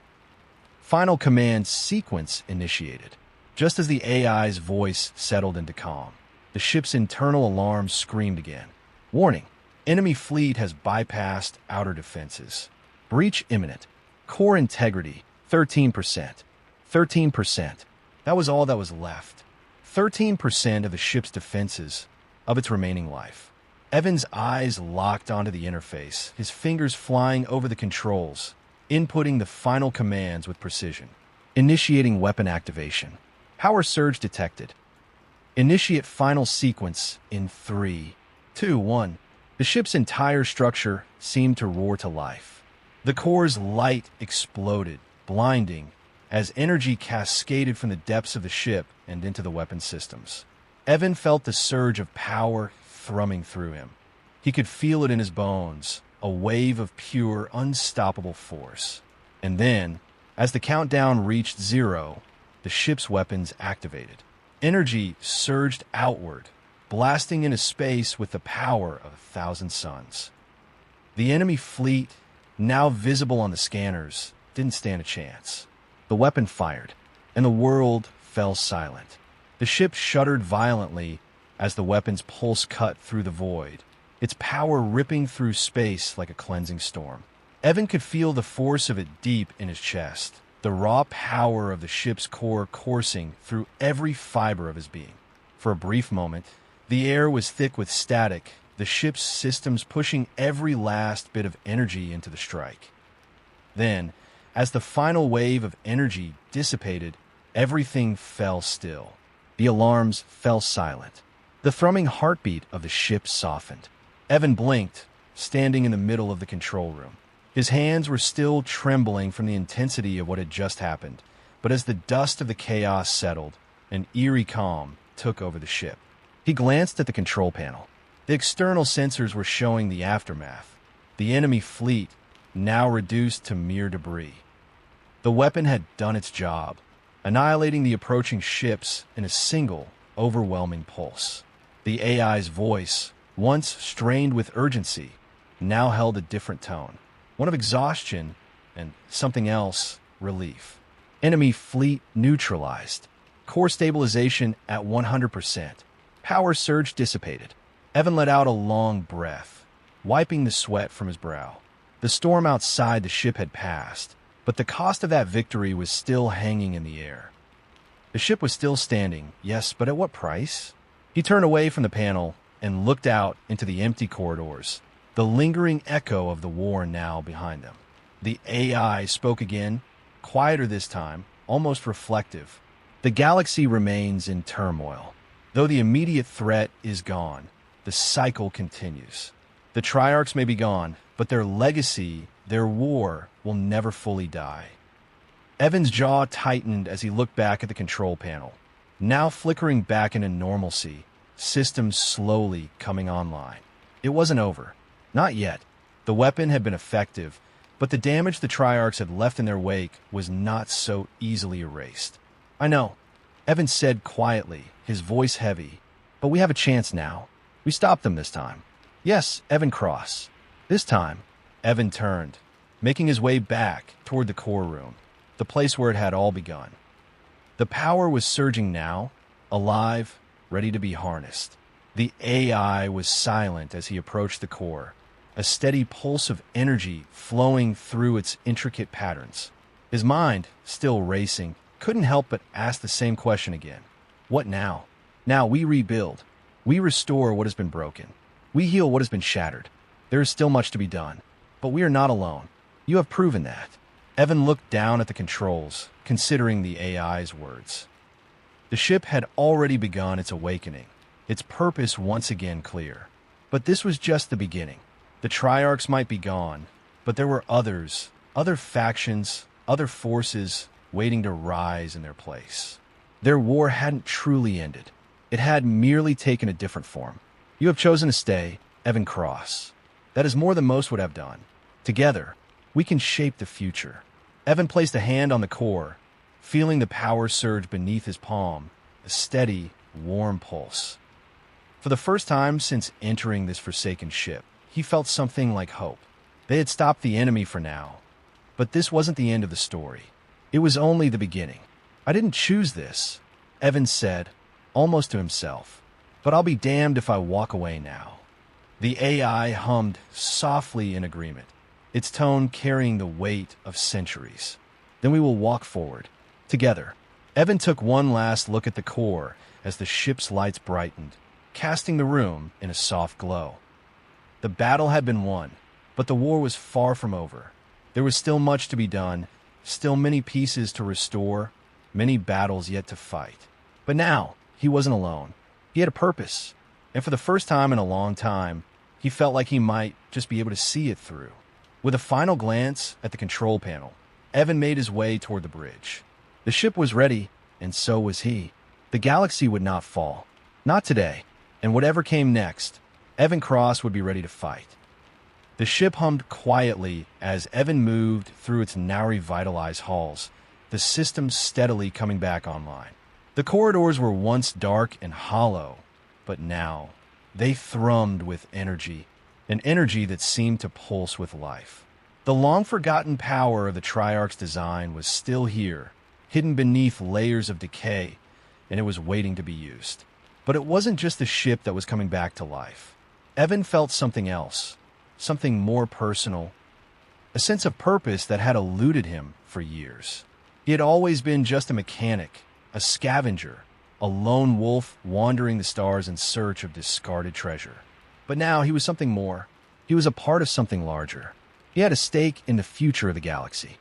Final command sequence initiated. Just as the AI's voice settled into calm, the ship's internal alarm screamed again. Warning, enemy fleet has bypassed outer defenses. Breach imminent. Core integrity, 13%. 13%. That was all that was left. 13% of the ship's defenses of its remaining life. Evan's eyes locked onto the interface, his fingers flying over the controls, inputting the final commands with precision. Initiating weapon activation. Power surge detected. Initiate final sequence in 3, 2, 1. The ship's entire structure seemed to roar to life. The core's light exploded, blinding, as energy cascaded from the depths of the ship and into the weapon systems. Evan felt the surge of power thrumming through him. He could feel it in his bones, a wave of pure, unstoppable force. And then, as the countdown reached 0, the ship's weapons activated. Energy surged outward, blasting into space with the power of 1,000 suns. The enemy fleet, now visible on the scanners, didn't stand a chance. The weapon fired, and the world fell silent. The ship shuddered violently as the weapon's pulse cut through the void, its power ripping through space like a cleansing storm. Evan could feel the force of it deep in his chest, the raw power of the ship's core coursing through every fiber of his being. For a brief moment, the air was thick with static, the ship's systems pushing every last bit of energy into the strike. Then, as the final wave of energy dissipated, everything fell still. The alarms fell silent. The thrumming heartbeat of the ship softened. Evan blinked, standing in the middle of the control room. His hands were still trembling from the intensity of what had just happened, but as the dust of the chaos settled, an eerie calm took over the ship. He glanced at the control panel. The external sensors were showing the aftermath. The enemy fleet, now reduced to mere debris. The weapon had done its job, annihilating the approaching ships in a single, overwhelming pulse. The AI's voice, once strained with urgency, now held a different tone. One of exhaustion and something else, relief. Enemy fleet neutralized. Core stabilization at 100%. Power surge dissipated. Evan let out a long breath, wiping the sweat from his brow. The storm outside the ship had passed, but the cost of that victory was still hanging in the air. The ship was still standing, yes, but at what price? He turned away from the panel and looked out into the empty corridors, the lingering echo of the war now behind them. The AI spoke again, quieter this time, almost reflective. The galaxy remains in turmoil. Though the immediate threat is gone, the cycle continues. The Triarchs may be gone, but their legacy, their war, will never fully die. Evan's jaw tightened as he looked back at the control panel. Now flickering back into normalcy, systems slowly coming online. It wasn't over. Not yet. The weapon had been effective, but the damage the Triarchs had left in their wake was not so easily erased. I know, Evan said quietly, his voice heavy, but we have a chance now. We stopped them this time. Yes, Evan Cross. This time, Evan turned, making his way back toward the core room, the place where it had all begun. The power was surging now, alive, ready to be harnessed. The AI was silent as he approached the core, a steady pulse of energy flowing through its intricate patterns. His mind, still racing, couldn't help but ask the same question again. What now? Now we rebuild. We restore what has been broken. We heal what has been shattered. There is still much to be done, but we are not alone. You have proven that. Evan looked down at the controls, considering the AI's words. The ship had already begun its awakening, its purpose once again clear. But this was just the beginning. The Triarchs might be gone, but there were others, other factions, other forces waiting to rise in their place. Their war hadn't truly ended. It had merely taken a different form. You have chosen to stay, Evan Cross. That is more than most would have done. Together, we can shape the future. Evan placed a hand on the core, feeling the power surge beneath his palm, a steady, warm pulse. For the first time since entering this forsaken ship, he felt something like hope. They had stopped the enemy for now, But this wasn't the end of the story. It was only the beginning. I didn't choose this, Evan said, almost to himself. But I'll be damned if I walk away now. The AI hummed softly in agreement, its tone carrying the weight of centuries. Then we will walk forward, together. Evan took one last look at the core as the ship's lights brightened, casting the room in a soft glow. The battle had been won, but the war was far from over. There was still much to be done, still many pieces to restore, many battles yet to fight. But now, he wasn't alone. He had a purpose, and for the first time in a long time, he felt like he might just be able to see it through. With a final glance at the control panel, Evan made his way toward the bridge. The ship was ready, and so was he. The galaxy would not fall. Not today. And whatever came next, Evan Cross would be ready to fight. The ship hummed quietly as Evan moved through its now revitalized halls, the system steadily coming back online. The corridors were once dark and hollow, but now they thrummed with energy, an energy that seemed to pulse with life. The long-forgotten power of the Triarch's design was still here, hidden beneath layers of decay, and it was waiting to be used. But it wasn't just the ship that was coming back to life. Evan felt something else, something more personal, a sense of purpose that had eluded him for years. He had always been just a mechanic, a scavenger, a lone wolf wandering the stars in search of discarded treasure. But now he was something more. He was a part of something larger. He had a stake in the future of the galaxy.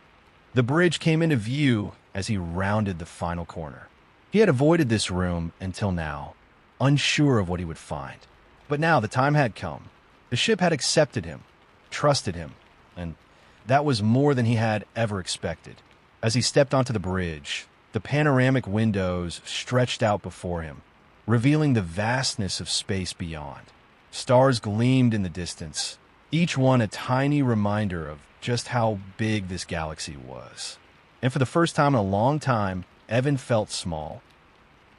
The bridge came into view as he rounded the final corner. He had avoided this room until now, unsure of what he would find. But now the time had come. The ship had accepted him, trusted him, and that was more than he had ever expected. As he stepped onto the bridge, the panoramic windows stretched out before him, revealing the vastness of space beyond. Stars gleamed in the distance, each one a tiny reminder of just how big this galaxy was. And for the first time in a long time, Evan felt small,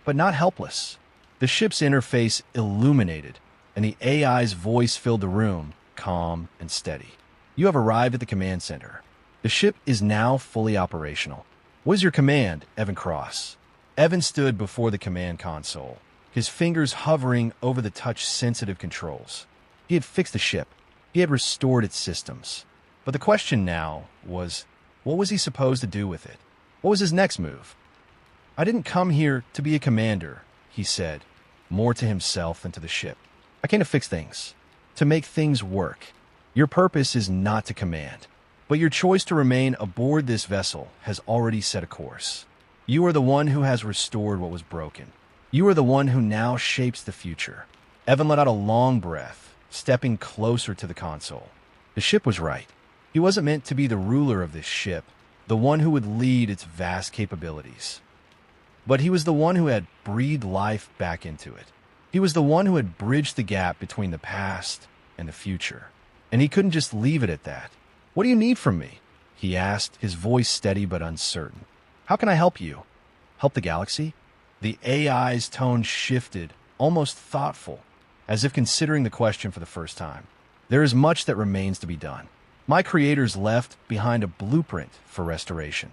but not helpless. The ship's interface illuminated, and the AI's voice filled the room, calm and steady. You have arrived at the command center. The ship is now fully operational. What is your command, Evan Cross? Evan stood before the command console, his fingers hovering over the touch-sensitive controls. He had fixed the ship. He had restored its systems. But the question now was, what was he supposed to do with it? What was his next move? I didn't come here to be a commander, he said, more to himself than to the ship. I came to fix things, to make things work. Your purpose is not to command, but your choice to remain aboard this vessel has already set a course. You are the one who has restored what was broken. You are the one who now shapes the future. Evan let out a long breath, stepping closer to the console. The ship was right. He wasn't meant to be the ruler of this ship, the one who would lead its vast capabilities. But he was the one who had breathed life back into it. He was the one who had bridged the gap between the past and the future. And he couldn't just leave it at that. What do you need from me? He asked, his voice steady but uncertain. How can I help you? Help the galaxy? The AI's tone shifted, almost thoughtful, as if considering the question for the first time. There is much that remains to be done. My creators left behind a blueprint for restoration.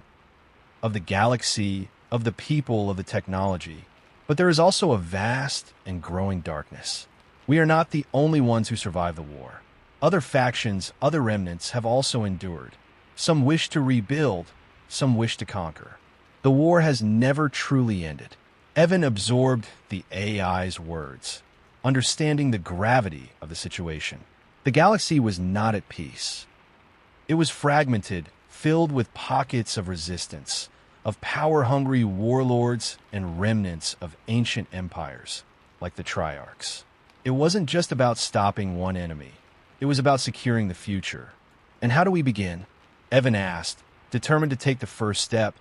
Of the galaxy, of the people, of the technology. But there is also a vast and growing darkness. We are not the only ones who survived the war. Other factions, other remnants have also endured. Some wish to rebuild, some wish to conquer. The war has never truly ended. Evan absorbed the AI's words, understanding the gravity of the situation. The galaxy was not at peace. It was fragmented, filled with pockets of resistance, of power-hungry warlords and remnants of ancient empires, like the Triarchs. It wasn't just about stopping one enemy. It was about securing the future. And how do we begin? Evan asked, determined to take the first step,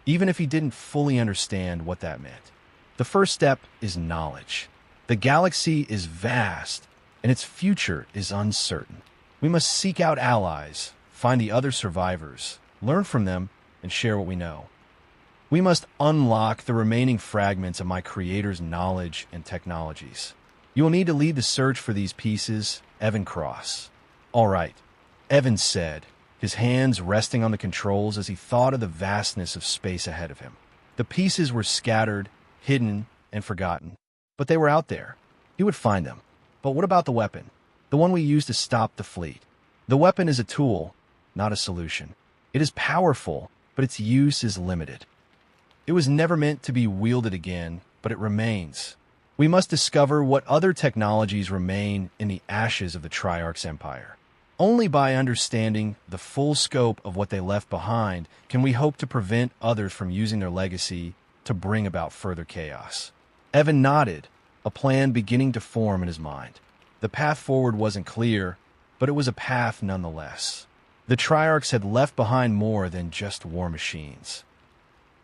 even if he didn't fully understand what that meant. The first step is knowledge. The galaxy is vast, and its future is uncertain. We must seek out allies, find the other survivors, learn from them, and share what we know. We must unlock the remaining fragments of my creator's knowledge and technologies. You will need to lead the search for these pieces, Evan Cross. All right, Evan said, his hands resting on the controls as he thought of the vastness of space ahead of him. The pieces were scattered, hidden, and forgotten, but they were out there. He would find them. But what about the weapon? The one we used to stop the fleet. The weapon is a tool, not a solution. It is powerful, but its use is limited. It was never meant to be wielded again, but it remains. We must discover what other technologies remain in the ashes of the Triarch's empire. Only by understanding the full scope of what they left behind can we hope to prevent others from using their legacy to bring about further chaos. Evan nodded, a plan beginning to form in his mind. The path forward wasn't clear, but it was a path nonetheless. The Triarchs had left behind more than just war machines.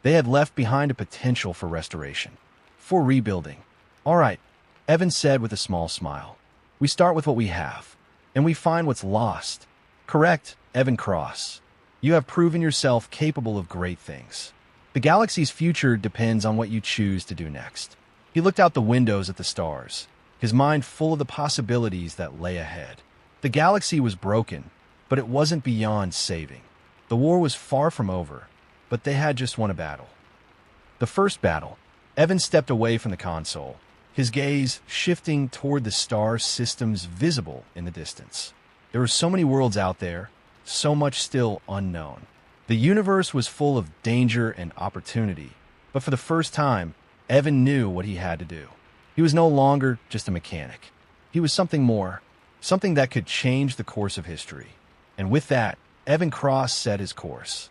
They had left behind a potential for restoration, for rebuilding. All right, Evan said with a small smile. We start with what we have, and we find what's lost. Correct, Evan Cross. You have proven yourself capable of great things. The galaxy's future depends on what you choose to do next. He looked out the windows at the stars, his mind full of the possibilities that lay ahead. The galaxy was broken, but it wasn't beyond saving. The war was far from over, but they had just won a battle. The first battle. Evan stepped away from the console, his gaze shifting toward the star systems visible in the distance. There were so many worlds out there, so much still unknown. The universe was full of danger and opportunity, but for the first time, Evan knew what he had to do. He was no longer just a mechanic. He was something more, something that could change the course of history. And with that, Evan Cross set his course.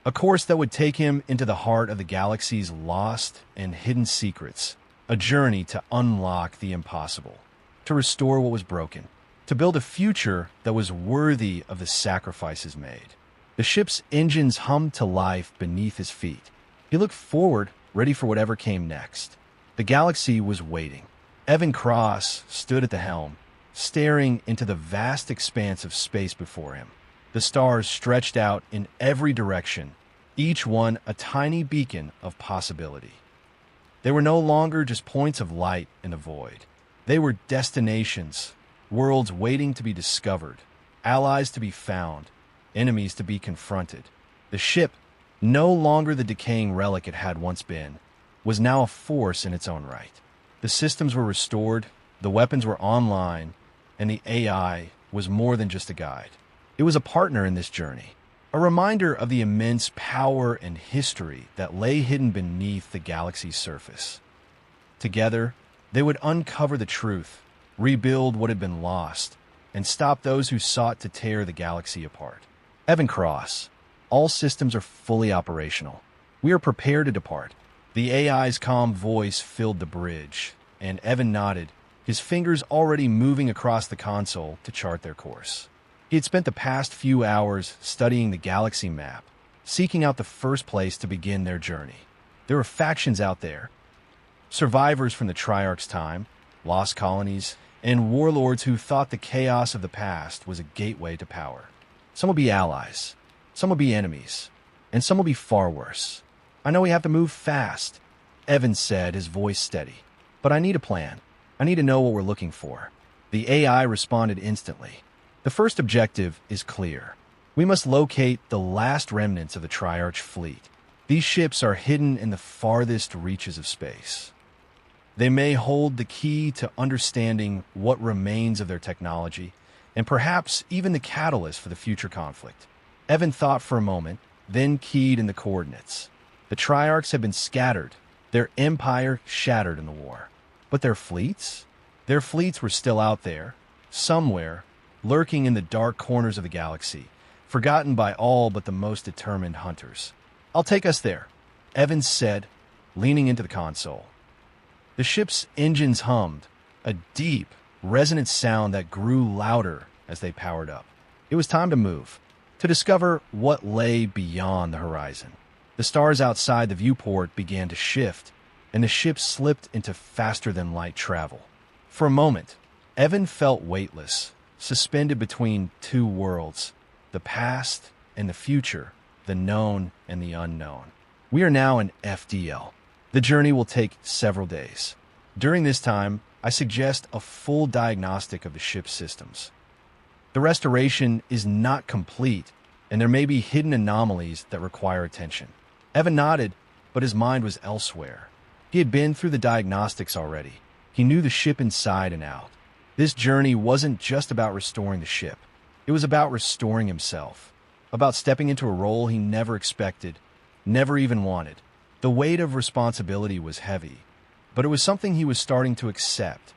A course that would take him into the heart of the galaxy's lost and hidden secrets. A journey to unlock the impossible, to restore what was broken, to build a future that was worthy of the sacrifices made. The ship's engines hummed to life beneath his feet. He looked forward, ready for whatever came next. The galaxy was waiting. Evan Cross stood at the helm, staring into the vast expanse of space before him. The stars stretched out in every direction, each one a tiny beacon of possibility. They were no longer just points of light in the void. They were destinations, worlds waiting to be discovered, allies to be found, enemies to be confronted. The ship, no longer the decaying relic it had once been, was now a force in its own right. The systems were restored, the weapons were online, and the AI was more than just a guide. It was a partner in this journey, a reminder of the immense power and history that lay hidden beneath the galaxy's surface. Together, they would uncover the truth, rebuild what had been lost, and stop those who sought to tear the galaxy apart. Evan Cross, all systems are fully operational. We are prepared to depart. The AI's calm voice filled the bridge, and Evan nodded, his fingers already moving across the console to chart their course. He had spent the past few hours studying the galaxy map, seeking out the first place to begin their journey. There were factions out there, survivors from the Triarch's time, lost colonies, and warlords who thought the chaos of the past was a gateway to power. Some will be allies, some will be enemies, and some will be far worse. I know we have to move fast, Evan said, his voice steady. But I need a plan. I need to know what we're looking for. The AI responded instantly. The first objective is clear. We must locate the last remnants of the Triarch fleet. These ships are hidden in the farthest reaches of space. They may hold the key to understanding what remains of their technology, and perhaps even the catalyst for the future conflict. Evan thought for a moment, then keyed in the coordinates. The Triarchs had been scattered, their empire shattered in the war. But their fleets? Their fleets were still out there, somewhere, lurking in the dark corners of the galaxy, forgotten by all but the most determined hunters. I'll take us there, Evans said, leaning into the console. The ship's engines hummed, a deep, resonant sound that grew louder as they powered up. It was time to move, to discover what lay beyond the horizon. The stars outside the viewport began to shift, and the ship slipped into faster-than-light travel. For a moment, Evan felt weightless, suspended between two worlds, the past and the future, the known and the unknown. We are now in FDL. The journey will take several days. During this time, I suggest a full diagnostic of the ship's systems. The restoration is not complete and there may be hidden anomalies that require attention. Evan nodded, but his mind was elsewhere. He had been through the diagnostics already. He knew the ship inside and out. This journey wasn't just about restoring the ship. It was about restoring himself, about stepping into a role he never expected, never even wanted. The weight of responsibility was heavy, but it was something he was starting to accept.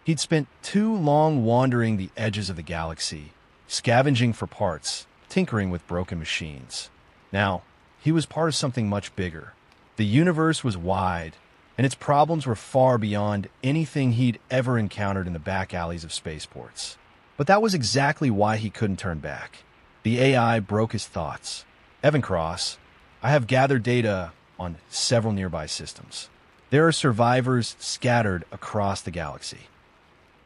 He'd spent too long wandering the edges of the galaxy, scavenging for parts, tinkering with broken machines. Now, he was part of something much bigger. The universe was wide, and its problems were far beyond anything he'd ever encountered in the back alleys of spaceports. But that was exactly why he couldn't turn back. The AI broke his thoughts. Evan Cross, I have gathered data on several nearby systems. There are survivors scattered across the galaxy.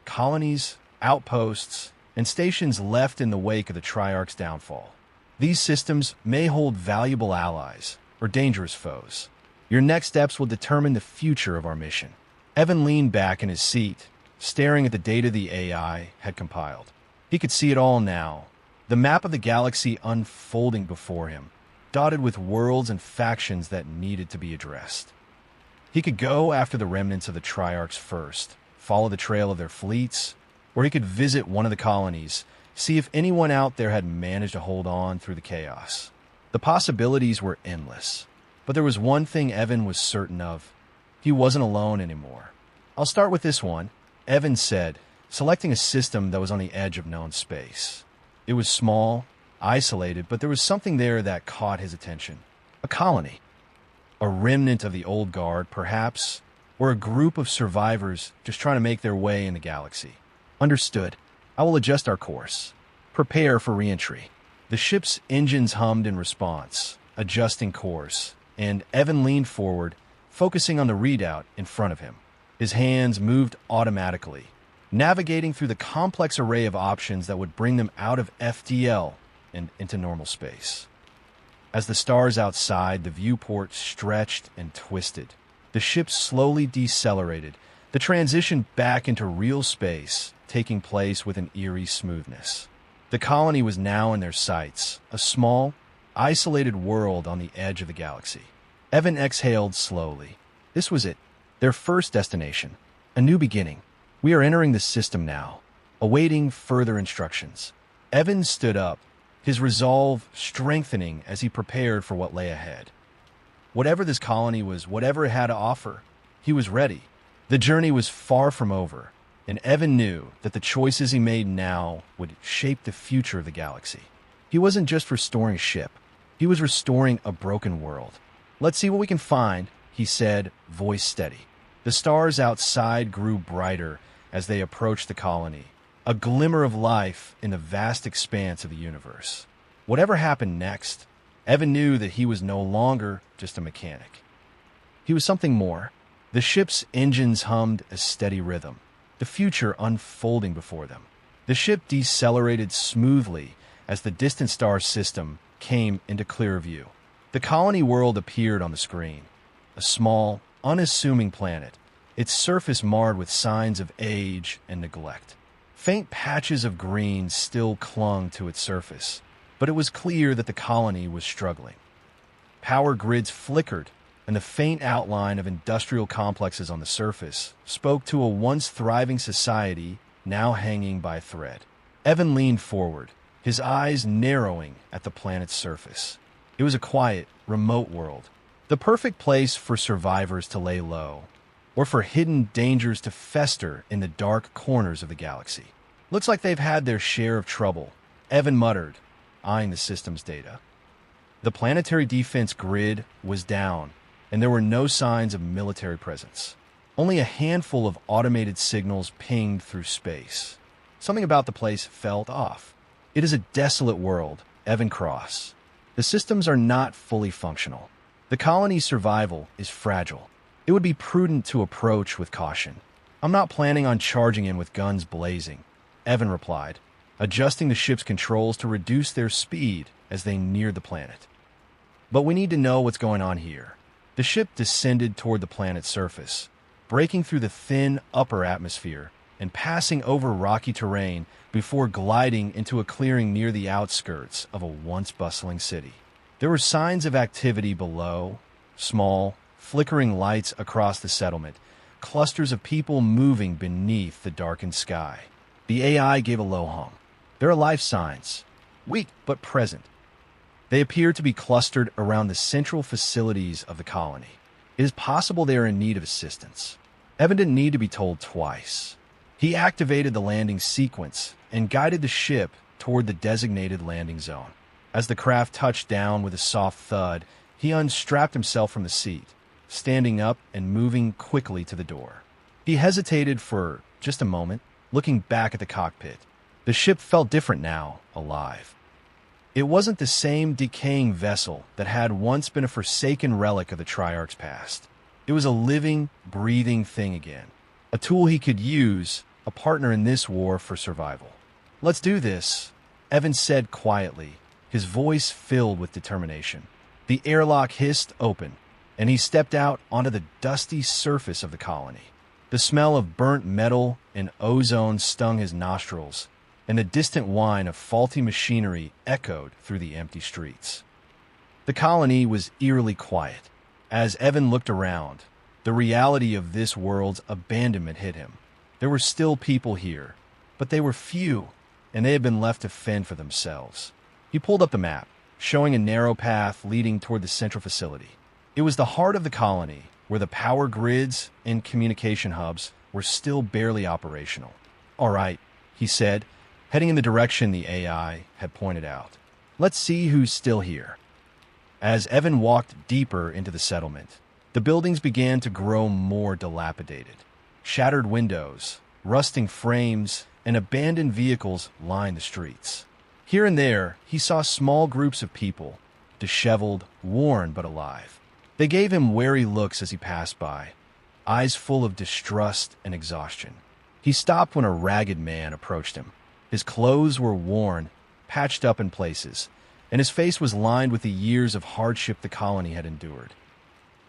Colonies, outposts, and stations left in the wake of the Triarch's downfall. These systems may hold valuable allies or dangerous foes. Your next steps will determine the future of our mission. Evan leaned back in his seat, staring at the data the AI had compiled. He could see it all now, the map of the galaxy unfolding before him, dotted with worlds and factions that needed to be addressed. He could go after the remnants of the Triarchs first, follow the trail of their fleets, or he could visit one of the colonies, see if anyone out there had managed to hold on through the chaos. The possibilities were endless. But there was one thing Evan was certain of. He wasn't alone anymore. I'll start with this one, Evan said, selecting a system that was on the edge of known space. It was small, isolated, but there was something there that caught his attention. A colony. A remnant of the old guard, perhaps, or a group of survivors just trying to make their way in the galaxy. Understood. I will adjust our course. Prepare for re-entry. The ship's engines hummed in response, adjusting course, and Evan leaned forward, focusing on the readout in front of him. His hands moved automatically, navigating through the complex array of options that would bring them out of FTL and into normal space. As the stars outside the viewport stretched and twisted, the ship slowly decelerated, the transition back into real space taking place with an eerie smoothness. The colony was now in their sights, a small, isolated world on the edge of the galaxy. Evan exhaled slowly. This was it, their first destination, a new beginning. We are entering the system now, awaiting further instructions. Evan stood up, his resolve strengthening as he prepared for what lay ahead. Whatever this colony was, whatever it had to offer, he was ready. The journey was far from over, and Evan knew that the choices he made now would shape the future of the galaxy. He wasn't just restoring a ship. He was restoring a broken world. Let's see what we can find, he said, voice steady. The stars outside grew brighter as they approached the colony, a glimmer of life in the vast expanse of the universe. Whatever happened next, Evan knew that he was no longer just a mechanic. He was something more. The ship's engines hummed a steady rhythm, the future unfolding before them. The ship decelerated smoothly as the distant star system came into clear view. The colony world appeared on the screen, a small, unassuming planet, its surface marred with signs of age and neglect. Faint patches of green still clung to its surface, but it was clear that the colony was struggling. Power grids flickered, and the faint outline of industrial complexes on the surface spoke to a once thriving society now hanging by a thread. Evan leaned forward, his eyes narrowing at the planet's surface. It was a quiet, remote world, the perfect place for survivors to lay low, or for hidden dangers to fester in the dark corners of the galaxy. Looks like they've had their share of trouble, Evan muttered, eyeing the system's data. The planetary defense grid was down, and there were no signs of military presence. Only a handful of automated signals pinged through space. Something about the place felt off. It is a desolate world, Evan Cross. The systems are not fully functional. The colony's survival is fragile. It would be prudent to approach with caution. I'm not planning on charging in with guns blazing, Evan replied, adjusting the ship's controls to reduce their speed as they neared the planet. But we need to know what's going on here. The ship descended toward the planet's surface, breaking through the thin upper atmosphere and passing over rocky terrain before gliding into a clearing near the outskirts of a once bustling city. There were signs of activity below, small, flickering lights across the settlement, clusters of people moving beneath the darkened sky. The AI gave a low hum. There are life signs, weak but present. They appear to be clustered around the central facilities of the colony. It is possible they are in need of assistance. Evan didn't need to be told twice. He activated the landing sequence and guided the ship toward the designated landing zone. As the craft touched down with a soft thud, he unstrapped himself from the seat, standing up and moving quickly to the door. He hesitated for just a moment, looking back at the cockpit. The ship felt different now, alive. It wasn't the same decaying vessel that had once been a forsaken relic of the Triarch's past. It was a living, breathing thing again, a tool he could use, a partner in this war for survival. "Let's do this," Evan said quietly, his voice filled with determination. The airlock hissed open, and he stepped out onto the dusty surface of the colony. The smell of burnt metal and ozone stung his nostrils, and the distant whine of faulty machinery echoed through the empty streets. The colony was eerily quiet. As Evan looked around, the reality of this world's abandonment hit him. There were still people here, but they were few, and they had been left to fend for themselves. He pulled up the map, showing a narrow path leading toward the central facility. It was the heart of the colony, where the power grids and communication hubs were still barely operational. "All right," he said, heading in the direction the AI had pointed out. "Let's see who's still here." As Evan walked deeper into the settlement, the buildings began to grow more dilapidated. Shattered windows, rusting frames, and abandoned vehicles lined the streets. Here and there, he saw small groups of people, disheveled, worn but alive. They gave him wary looks as he passed by, eyes full of distrust and exhaustion. He stopped when a ragged man approached him. His clothes were worn, patched up in places, and his face was lined with the years of hardship the colony had endured.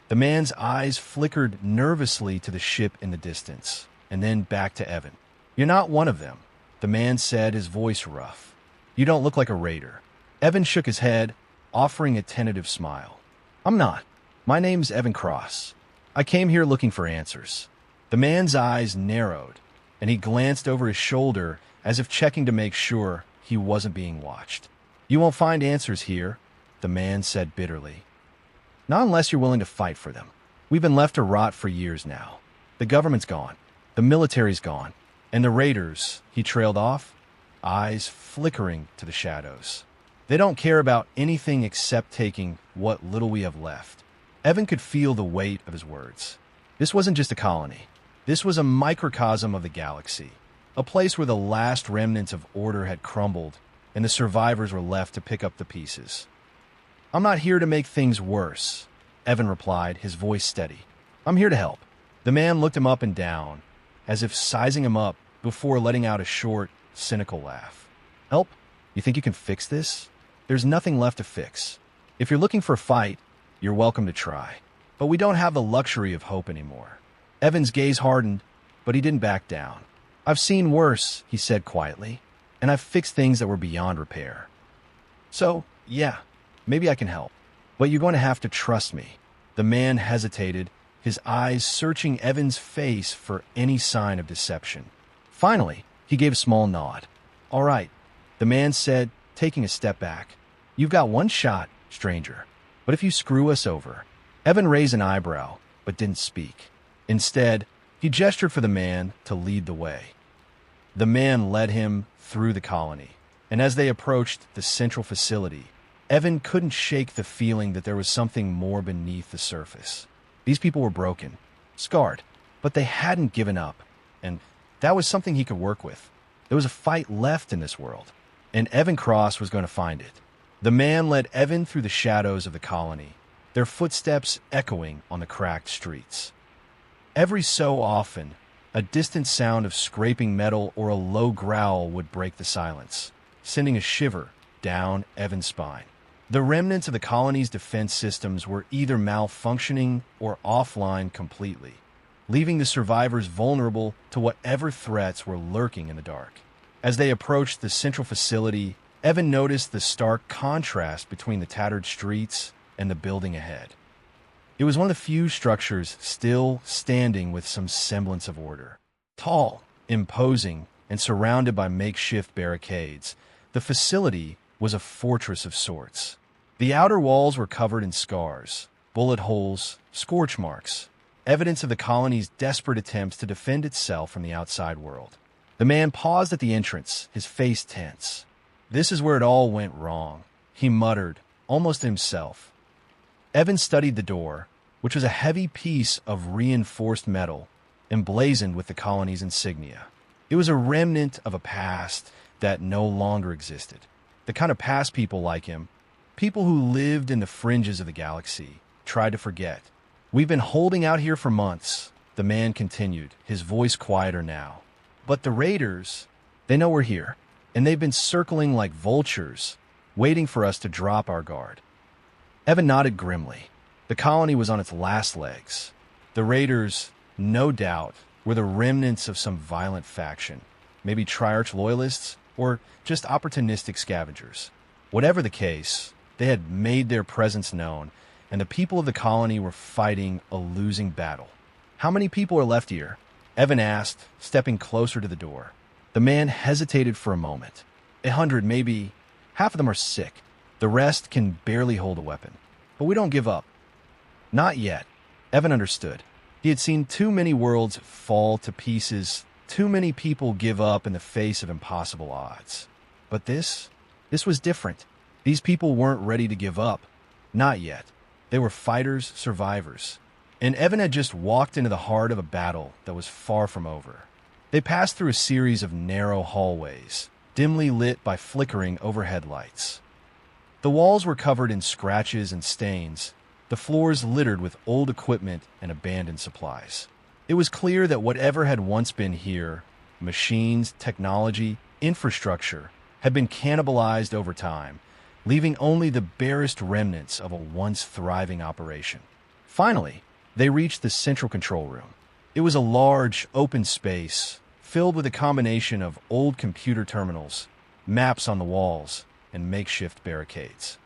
The man's eyes flickered nervously to the ship in the distance, and then back to Evan. "You're not one of them," the man said, his voice rough. "You don't look like a raider." Evan shook his head, offering a tentative smile. "I'm not. My name's Evan Cross. I came here looking for answers." The man's eyes narrowed, and he glanced over his shoulder as if checking to make sure he wasn't being watched. "You won't find answers here," the man said bitterly. "Not unless you're willing to fight for them. We've been left to rot for years now. The government's gone. The military's gone. And the raiders," he trailed off, eyes flickering to the shadows. "They don't care about anything except taking what little we have left." Evan could feel the weight of his words. This wasn't just a colony. This was a microcosm of the galaxy, a place where the last remnants of order had crumbled and the survivors were left to pick up the pieces. "I'm not here to make things worse," Evan replied, his voice steady. "I'm here to help." The man looked him up and down, as if sizing him up before letting out a short, cynical laugh. "Help? You think you can fix this? There's nothing left to fix. If you're looking for a fight, you're welcome to try. But we don't have the luxury of hope anymore." Evan's gaze hardened, but he didn't back down. "I've seen worse," he said quietly, "and I've fixed things that were beyond repair. So, yeah, maybe I can help. But you're going to have to trust me." The man hesitated, his eyes searching Evan's face for any sign of deception. Finally, he gave a small nod. "All right," the man said, taking a step back. "You've got one shot, stranger. But if you screw us over..." Evan raised an eyebrow, but didn't speak. Instead, he gestured for the man to lead the way. The man led him through the colony, and as they approached the central facility, Evan couldn't shake the feeling that there was something more beneath the surface. These people were broken, scarred, but they hadn't given up, and that was something he could work with. There was a fight left in this world, and Evan Cross was going to find it. The man led Evan through the shadows of the colony, their footsteps echoing on the cracked streets. Every so often, a distant sound of scraping metal or a low growl would break the silence, sending a shiver down Evan's spine. The remnants of the colony's defense systems were either malfunctioning or offline completely. leaving the survivors vulnerable to whatever threats were lurking in the dark. As they approached the central facility, Evan noticed the stark contrast between the tattered streets and the building ahead. It was one of the few structures still standing with some semblance of order. Tall, imposing, and surrounded by makeshift barricades, the facility was a fortress of sorts. The outer walls were covered in scars, bullet holes, scorch marks, evidence of the colony's desperate attempts to defend itself from the outside world. The man paused at the entrance, his face tense. "This is where it all went wrong," he muttered, almost to himself. Evan studied the door, which was a heavy piece of reinforced metal, emblazoned with the colony's insignia. It was a remnant of a past that no longer existed. The kind of past people like him, people who lived in the fringes of the galaxy, tried to forget. "We've been holding out here for months," the man continued, his voice quieter now. "But the raiders, they know we're here, and they've been circling like vultures, waiting for us to drop our guard." Evan nodded grimly. The colony was on its last legs. The raiders, no doubt, were the remnants of some violent faction, maybe Triarch loyalists or just opportunistic scavengers. Whatever the case, they had made their presence known, and the people of the colony were fighting a losing battle. "How many people are left here?" Evan asked, stepping closer to the door. The man hesitated for a moment. 100, maybe. Half of them are sick. The rest can barely hold a weapon. But we don't give up. Not yet. Evan understood. He had seen too many worlds fall to pieces, too many people give up in the face of impossible odds. But this was different. These people weren't ready to give up. Not yet. They were fighters, survivors. And Evan had just walked into the heart of a battle that was far from over. They passed through a series of narrow hallways, dimly lit by flickering overhead lights. The walls were covered in scratches and stains, the floors littered with old equipment and abandoned supplies. It was clear that whatever had once been here, machines, technology, infrastructure, had been cannibalized over time, leaving only the barest remnants of a once thriving operation. Finally, they reached the central control room. It was a large, open space, filled with a combination of old computer terminals, maps on the walls, and makeshift barricades.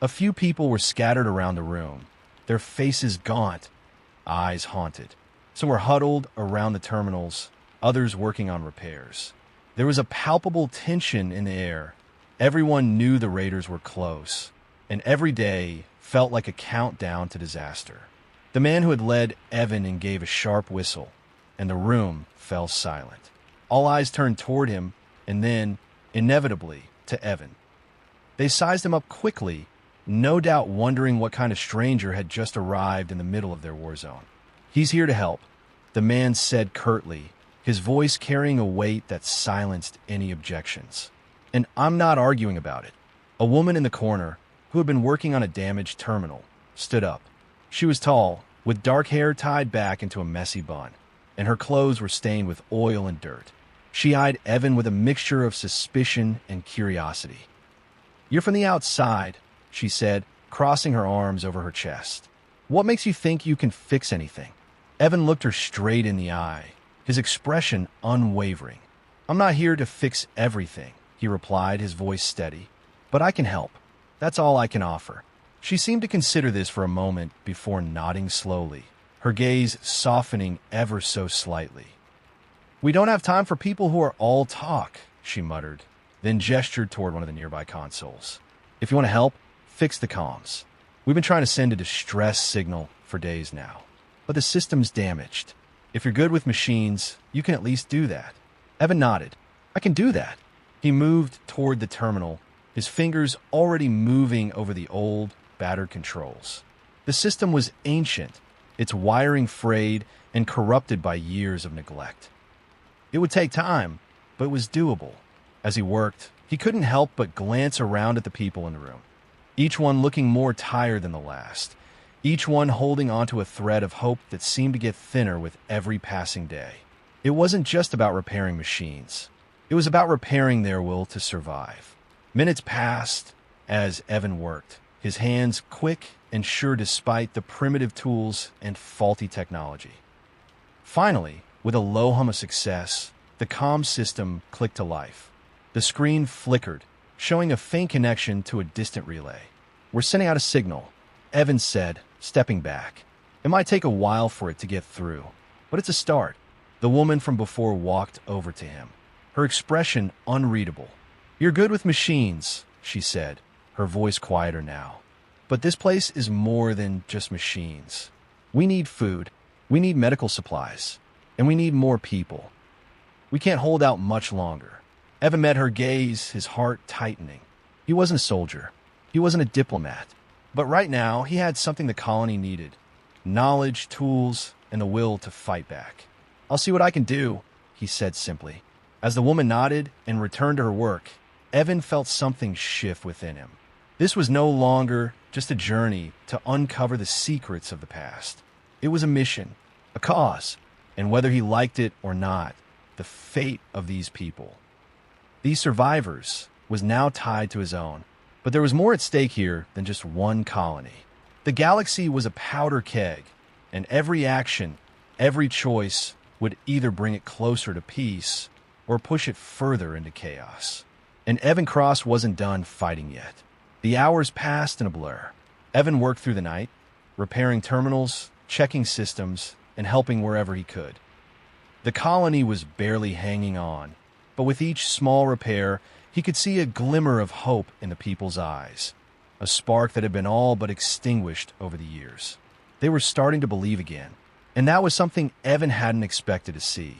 A few people were scattered around the room, their faces gaunt, eyes haunted. Some were huddled around the terminals, others working on repairs. There was a palpable tension in the air. Everyone knew the raiders were close, and every day felt like a countdown to disaster. The man who had led Evan and gave a sharp whistle, and the room fell silent. All eyes turned toward him, and then, inevitably, to Evan. They sized him up quickly, no doubt wondering what kind of stranger had just arrived in the middle of their war zone. "He's here to help," the man said curtly, his voice carrying a weight that silenced any objections. "And I'm not arguing about it." A woman in the corner, who had been working on a damaged terminal, stood up. She was tall, with dark hair tied back into a messy bun, and her clothes were stained with oil and dirt. She eyed Evan with a mixture of suspicion and curiosity. "You're from the outside," she said, crossing her arms over her chest. "What makes you think you can fix anything?" Evan looked her straight in the eye, his expression unwavering. "I'm not here to fix everything," he replied, his voice steady. "But I can help. That's all I can offer." She seemed to consider this for a moment before nodding slowly, her gaze softening ever so slightly. "We don't have time for people who are all talk," she muttered, then gestured toward one of the nearby consoles. "If you want to help, fix the comms. We've been trying to send a distress signal for days now, but the system's damaged. If you're good with machines, you can at least do that." Evan nodded. "I can do that." He moved toward the terminal, his fingers already moving over the old, battered controls. The system was ancient, its wiring frayed and corrupted by years of neglect. It would take time, but it was doable. As he worked, he couldn't help but glance around at the people in the room, each one looking more tired than the last, each one holding onto a thread of hope that seemed to get thinner with every passing day. It wasn't just about repairing machines. It was about repairing their will to survive. Minutes passed as Evan worked, his hands quick and sure despite the primitive tools and faulty technology. Finally, with a low hum of success, the comm system clicked to life. The screen flickered, showing a faint connection to a distant relay. "We're sending out a signal," Evans said, stepping back. "It might take a while for it to get through, but it's a start." The woman from before walked over to him, her expression unreadable. "You're good with machines," she said, her voice quieter now. "But this place is more than just machines. We need food, we need medical supplies, and we need more people. We can't hold out much longer." Evan met her gaze, his heart tightening. He wasn't a soldier. He wasn't a diplomat. But right now, he had something the colony needed: knowledge, tools, and the will to fight back. "I'll see what I can do," he said simply. As the woman nodded and returned to her work, Evan felt something shift within him. This was no longer just a journey to uncover the secrets of the past. It was a mission, a cause, and whether he liked it or not, the fate of these people, these survivors, was now tied to his own. But there was more at stake here than just one colony. The galaxy was a powder keg, and every action, every choice would either bring it closer to peace or push it further into chaos. And Evan Cross wasn't done fighting yet. The hours passed in a blur. Evan worked through the night, repairing terminals, checking systems, and helping wherever he could. The colony was barely hanging on, but with each small repair, he could see a glimmer of hope in the people's eyes, a spark that had been all but extinguished over the years. They were starting to believe again, and that was something Evan hadn't expected to see.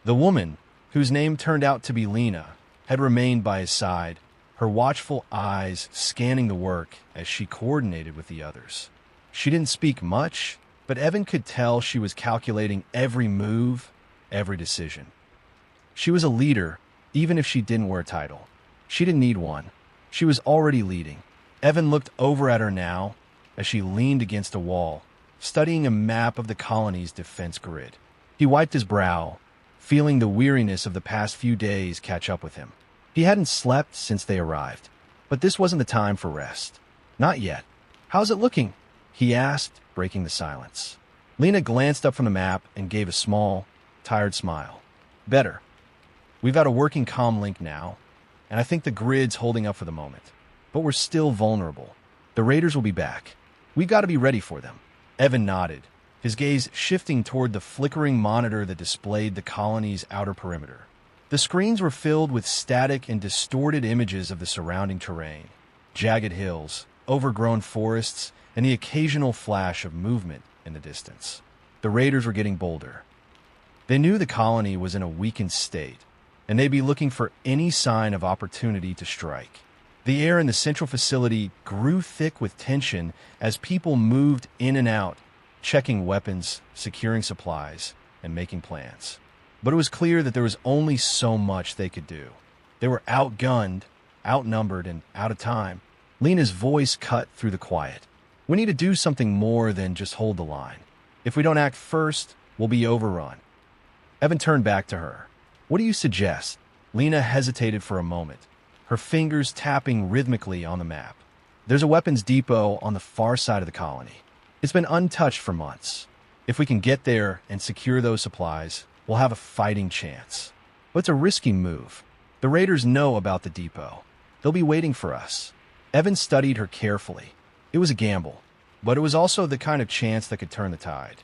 The woman, whose name turned out to be Lena, had remained by his side, her watchful eyes scanning the work as she coordinated with the others. She didn't speak much, but Evan could tell she was calculating every move, every decision. She was a leader, even if she didn't wear a title. She didn't need one. She was already leading. Evan looked over at her now as she leaned against a wall, studying a map of the colony's defense grid. He wiped his brow, feeling the weariness of the past few days catch up with him. He hadn't slept since they arrived, but this wasn't the time for rest. Not yet. "How's it looking?" he asked, breaking the silence. Lena glanced up from the map and gave a small, tired smile. "Better. We've got a working comm link now, and I think the grid's holding up for the moment. But we're still vulnerable. The raiders will be back. We've got to be ready for them." Evan nodded, his gaze shifting toward the flickering monitor that displayed the colony's outer perimeter. The screens were filled with static and distorted images of the surrounding terrain, jagged hills, overgrown forests, and the occasional flash of movement in the distance. The raiders were getting bolder. They knew the colony was in a weakened state, and they'd be looking for any sign of opportunity to strike. The air in the central facility grew thick with tension as people moved in and out, checking weapons, securing supplies, and making plans. But it was clear that there was only so much they could do. They were outgunned, outnumbered, and out of time. Lena's voice cut through the quiet. "We need to do something more than just hold the line. If we don't act first, we'll be overrun." Evan turned back to her. "What do you suggest?" Lena hesitated for a moment, her fingers tapping rhythmically on the map. "There's a weapons depot on the far side of the colony. It's been untouched for months. If we can get there and secure those supplies, we'll have a fighting chance. But it's a risky move. The raiders know about the depot. They'll be waiting for us." Evan studied her carefully. It was a gamble, but it was also the kind of chance that could turn the tide.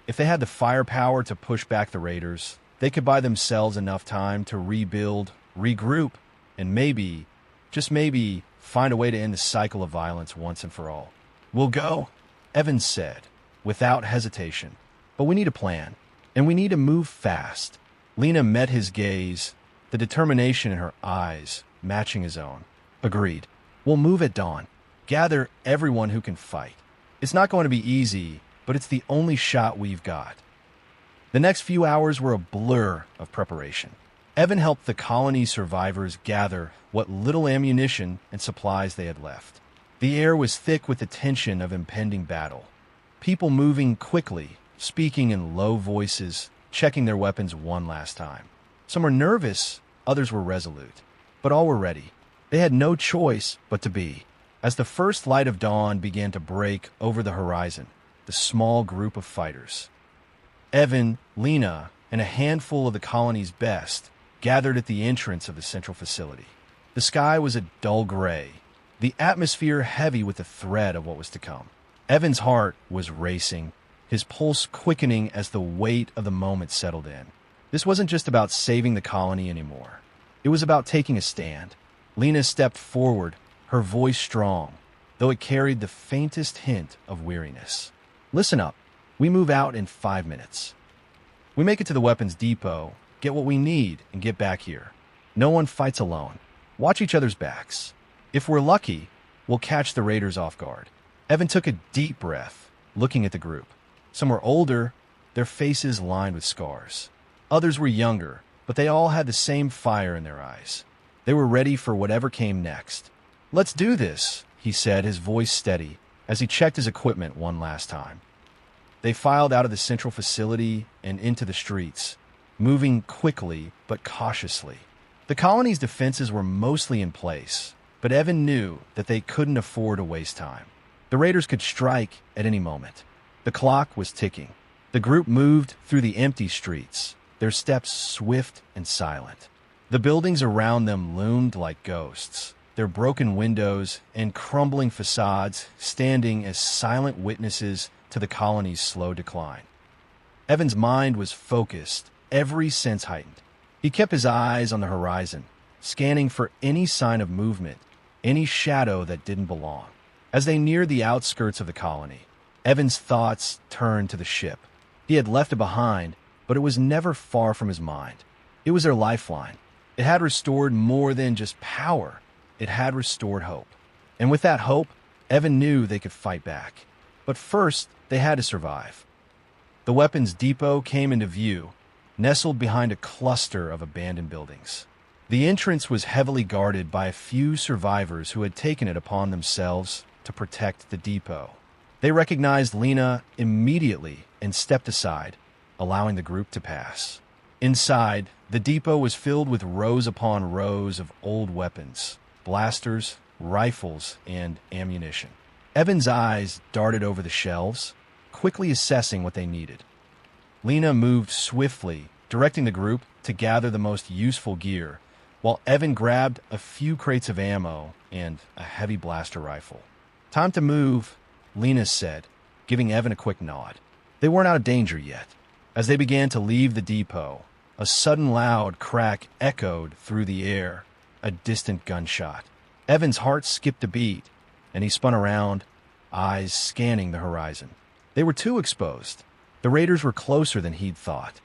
If they had the firepower to push back the raiders, they could buy themselves enough time to rebuild, regroup, and maybe, just maybe, find a way to end the cycle of violence once and for all. "We'll go," Evans said, without hesitation. "But we need a plan, and we need to move fast." Lena met his gaze, the determination in her eyes matching his own. "Agreed. We'll move at dawn. Gather everyone who can fight. It's not going to be easy, but it's the only shot we've got." The next few hours were a blur of preparation. Evan helped the colony survivors gather what little ammunition and supplies they had left. The air was thick with the tension of impending battle. People moving quickly, speaking in low voices, checking their weapons one last time. Some were nervous, others were resolute, but all were ready. They had no choice but to be. As the first light of dawn began to break over the horizon, the small group of fighters, Evan, Lena, and a handful of the colony's best gathered at the entrance of the central facility. The sky was a dull gray, the atmosphere heavy with the threat of what was to come. Evan's heart was racing, his pulse quickening as the weight of the moment settled in. This wasn't just about saving the colony anymore. It was about taking a stand. Lena stepped forward, her voice strong, though it carried the faintest hint of weariness. Listen up. We move out in 5 minutes. We make it to the weapons depot, get what we need, and get back here. No one fights alone. Watch each other's backs. If we're lucky, we'll catch the raiders off guard. Evan took a deep breath, looking at the group. Some were older, their faces lined with scars. Others were younger, but they all had the same fire in their eyes. They were ready for whatever came next. "Let's do this," he said, his voice steady, as he checked his equipment one last time. They filed out of the central facility and into the streets, moving quickly but cautiously. The colony's defenses were mostly in place, but Evan knew that they couldn't afford to waste time. The raiders could strike at any moment. The clock was ticking. The group moved through the empty streets, their steps swift and silent. The buildings around them loomed like ghosts, their broken windows and crumbling facades standing as silent witnesses to the colony's slow decline. Evan's mind was focused, every sense heightened. He kept his eyes on the horizon, scanning for any sign of movement, any shadow that didn't belong. As they neared the outskirts of the colony, Evan's thoughts turned to the ship. He had left it behind, but it was never far from his mind. It was their lifeline. It had restored more than just power. It had restored hope. And with that hope, Evan knew they could fight back. But first, they had to survive. The weapons depot came into view, nestled behind a cluster of abandoned buildings. The entrance was heavily guarded by a few survivors who had taken it upon themselves to protect the depot. They recognized Lena immediately and stepped aside, allowing the group to pass. Inside, the depot was filled with rows upon rows of old weapons, blasters, rifles, and ammunition. Evan's eyes darted over the shelves, quickly assessing what they needed. Lena moved swiftly, directing the group to gather the most useful gear, while Evan grabbed a few crates of ammo and a heavy blaster rifle. "Time to move," Lena said, giving Evan a quick nod. They weren't out of danger yet. As they began to leave the depot, a sudden loud crack echoed through the air, a distant gunshot. Evan's heart skipped a beat, and he spun around, eyes scanning the horizon. They were too exposed. The raiders were closer than he'd thought,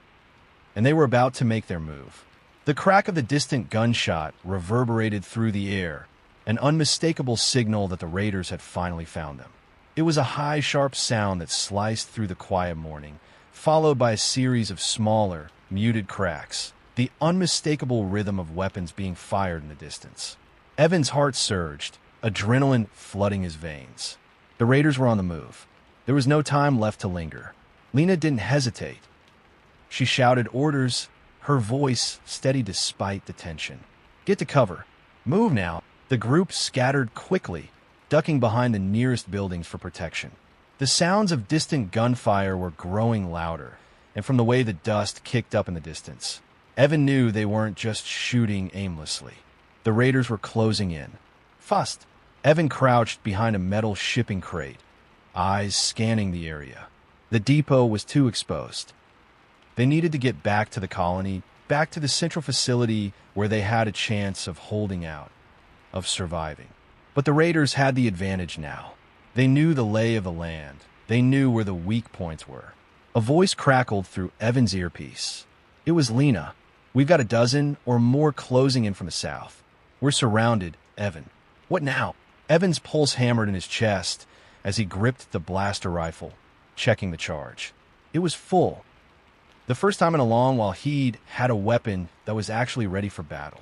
and they were about to make their move. The crack of the distant gunshot reverberated through the air, an unmistakable signal that the raiders had finally found them. It was a high, sharp sound that sliced through the quiet morning, followed by a series of smaller, muted cracks, the unmistakable rhythm of weapons being fired in the distance. Evan's heart surged, adrenaline flooding his veins. The raiders were on the move. There was no time left to linger. Lena didn't hesitate. She shouted orders, her voice steady despite the tension. "Get to cover. Move now." The group scattered quickly, ducking behind the nearest buildings for protection. The sounds of distant gunfire were growing louder, and from the way the dust kicked up in the distance, Evan knew they weren't just shooting aimlessly. The raiders were closing in. Fast. Evan crouched behind a metal shipping crate, eyes scanning the area. The depot was too exposed. They needed to get back to the colony, back to the central facility where they had a chance of holding out, of surviving. But the raiders had the advantage now. They knew the lay of the land. They knew where the weak points were. A voice crackled through Evan's earpiece. It was Lena. "We've got a dozen or more closing in from the south. We're surrounded, Evan." "What now?" Evan's pulse hammered in his chest as he gripped the blaster rifle, checking the charge. It was full. The first time in a long while he'd had a weapon that was actually ready for battle.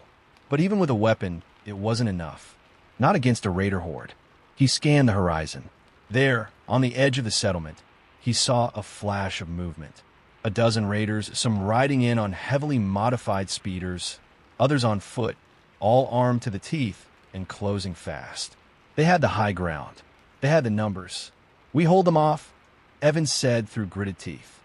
But even with a weapon, it wasn't enough. Not against a raider horde. He scanned the horizon. There, on the edge of the settlement, he saw a flash of movement. A dozen raiders, some riding in on heavily modified speeders, others on foot, all armed to the teeth and closing fast. They had the high ground. They had the numbers. "We hold them off," Evans said through gritted teeth.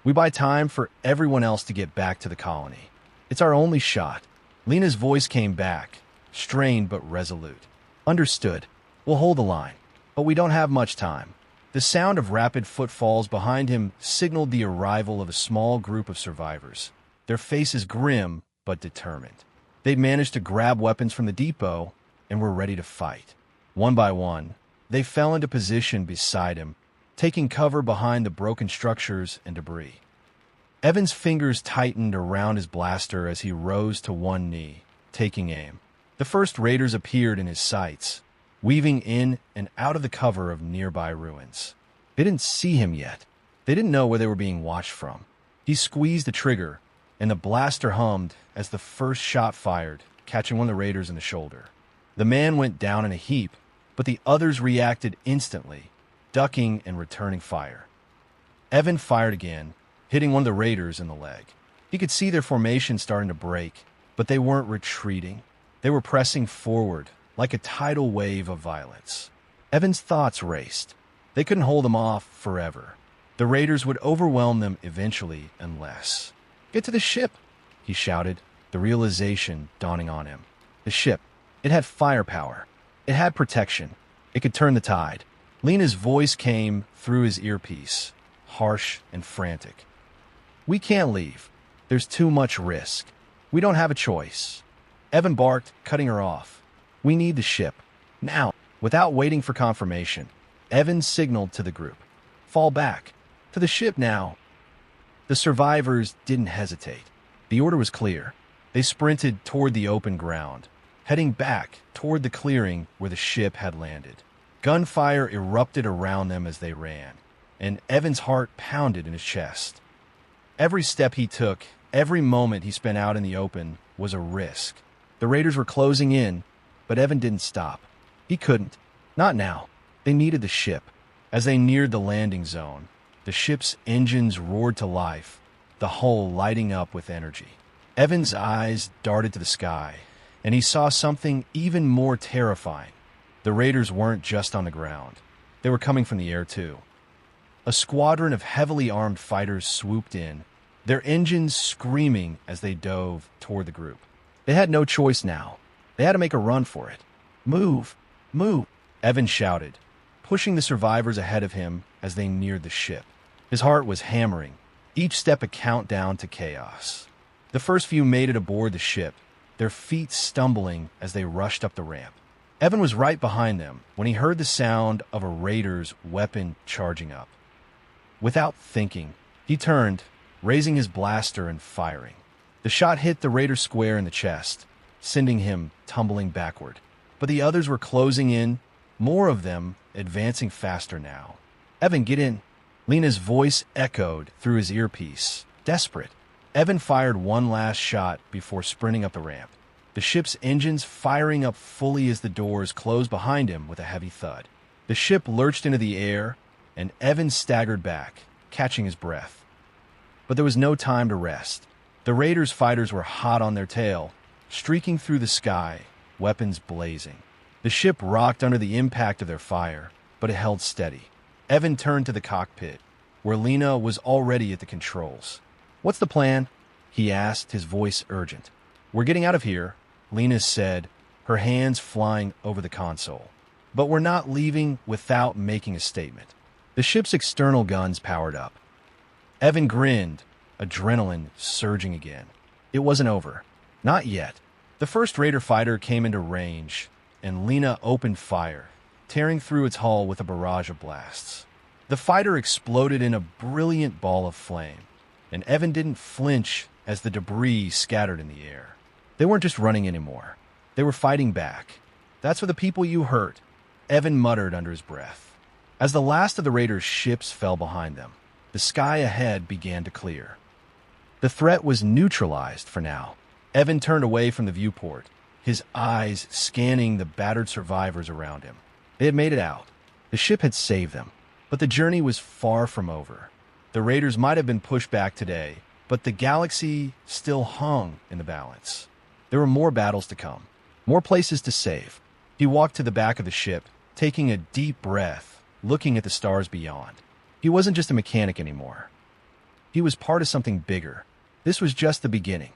We buy time for everyone else to get back to the colony. It's our only shot. Lena's voice came back, strained but resolute. Understood. We'll hold the line. But we don't have much time. The sound of rapid footfalls behind him signaled the arrival of a small group of survivors, their faces grim but determined. They'd managed to grab weapons from the depot and were ready to fight. One by one, they fell into position beside him, taking cover behind the broken structures and debris. Evan's fingers tightened around his blaster as he rose to one knee, taking aim. The first raiders appeared in his sights, weaving in and out of the cover of nearby ruins. They didn't see him yet. They didn't know where they were being watched from. He squeezed the trigger, and the blaster hummed as the first shot fired, catching one of the raiders in the shoulder. The man went down in a heap, but the others reacted instantly, ducking and returning fire. Evan fired again, hitting one of the raiders in the leg. He could see their formation starting to break, but they weren't retreating. They were pressing forward, like a tidal wave of violence. Evan's thoughts raced. They couldn't hold them off forever. The raiders would overwhelm them eventually unless... "Get to the ship!" he shouted, the realization dawning on him. The ship. It had firepower. It had protection. It could turn the tide. Lena's voice came through his earpiece, harsh and frantic. "We can't leave. There's too much risk. We don't have a choice." Evan barked, cutting her off. "We need the ship. Now." Without waiting for confirmation, Evan signaled to the group. "Fall back. To the ship now." The survivors didn't hesitate. The order was clear. They sprinted toward the open ground, heading back toward the clearing where the ship had landed. Gunfire erupted around them as they ran, and Evan's heart pounded in his chest. Every step he took, every moment he spent out in the open, was a risk. The raiders were closing in, but Evan didn't stop. He couldn't. Not now. They needed the ship. As they neared the landing zone, the ship's engines roared to life, the hull lighting up with energy. Evan's eyes darted to the sky, and he saw something even more terrifying. The raiders weren't just on the ground. They were coming from the air, too. A squadron of heavily armed fighters swooped in, their engines screaming as they dove toward the group. They had no choice now. They had to make a run for it. "Move! Move!" Evan shouted, pushing the survivors ahead of him as they neared the ship. His heart was hammering, each step a countdown to chaos. The first few made it aboard the ship, their feet stumbling as they rushed up the ramp. Evan was right behind them when he heard the sound of a raider's weapon charging up. Without thinking, he turned, raising his blaster and firing. The shot hit the raider square in the chest, sending him tumbling backward. But the others were closing in, more of them advancing faster now. "Evan, get in!" Lena's voice echoed through his earpiece, desperate. Evan fired one last shot before sprinting up the ramp, the ship's engines firing up fully as the doors closed behind him with a heavy thud. The ship lurched into the air, and Evan staggered back, catching his breath. But there was no time to rest. The raiders' fighters were hot on their tail, streaking through the sky, weapons blazing. The ship rocked under the impact of their fire, but it held steady. Evan turned to the cockpit, where Lena was already at the controls. "What's the plan?" he asked, his voice urgent. "We're getting out of here," Lena said, her hands flying over the console. "But we're not leaving without making a statement." The ship's external guns powered up. Evan grinned, adrenaline surging again. It wasn't over. Not yet. The first raider fighter came into range, and Lena opened fire, tearing through its hull with a barrage of blasts. The fighter exploded in a brilliant ball of flame, and Evan didn't flinch as the debris scattered in the air. They weren't just running anymore. They were fighting back. "That's for the people you hurt," Evan muttered under his breath. As the last of the raiders' ships fell behind them, the sky ahead began to clear. The threat was neutralized for now. Evan turned away from the viewport, his eyes scanning the battered survivors around him. They had made it out. The ship had saved them, but the journey was far from over. The raiders might have been pushed back today, but the galaxy still hung in the balance. There were more battles to come, more places to save. He walked to the back of the ship, taking a deep breath, looking at the stars beyond. He wasn't just a mechanic anymore. He was part of something bigger. This was just the beginning.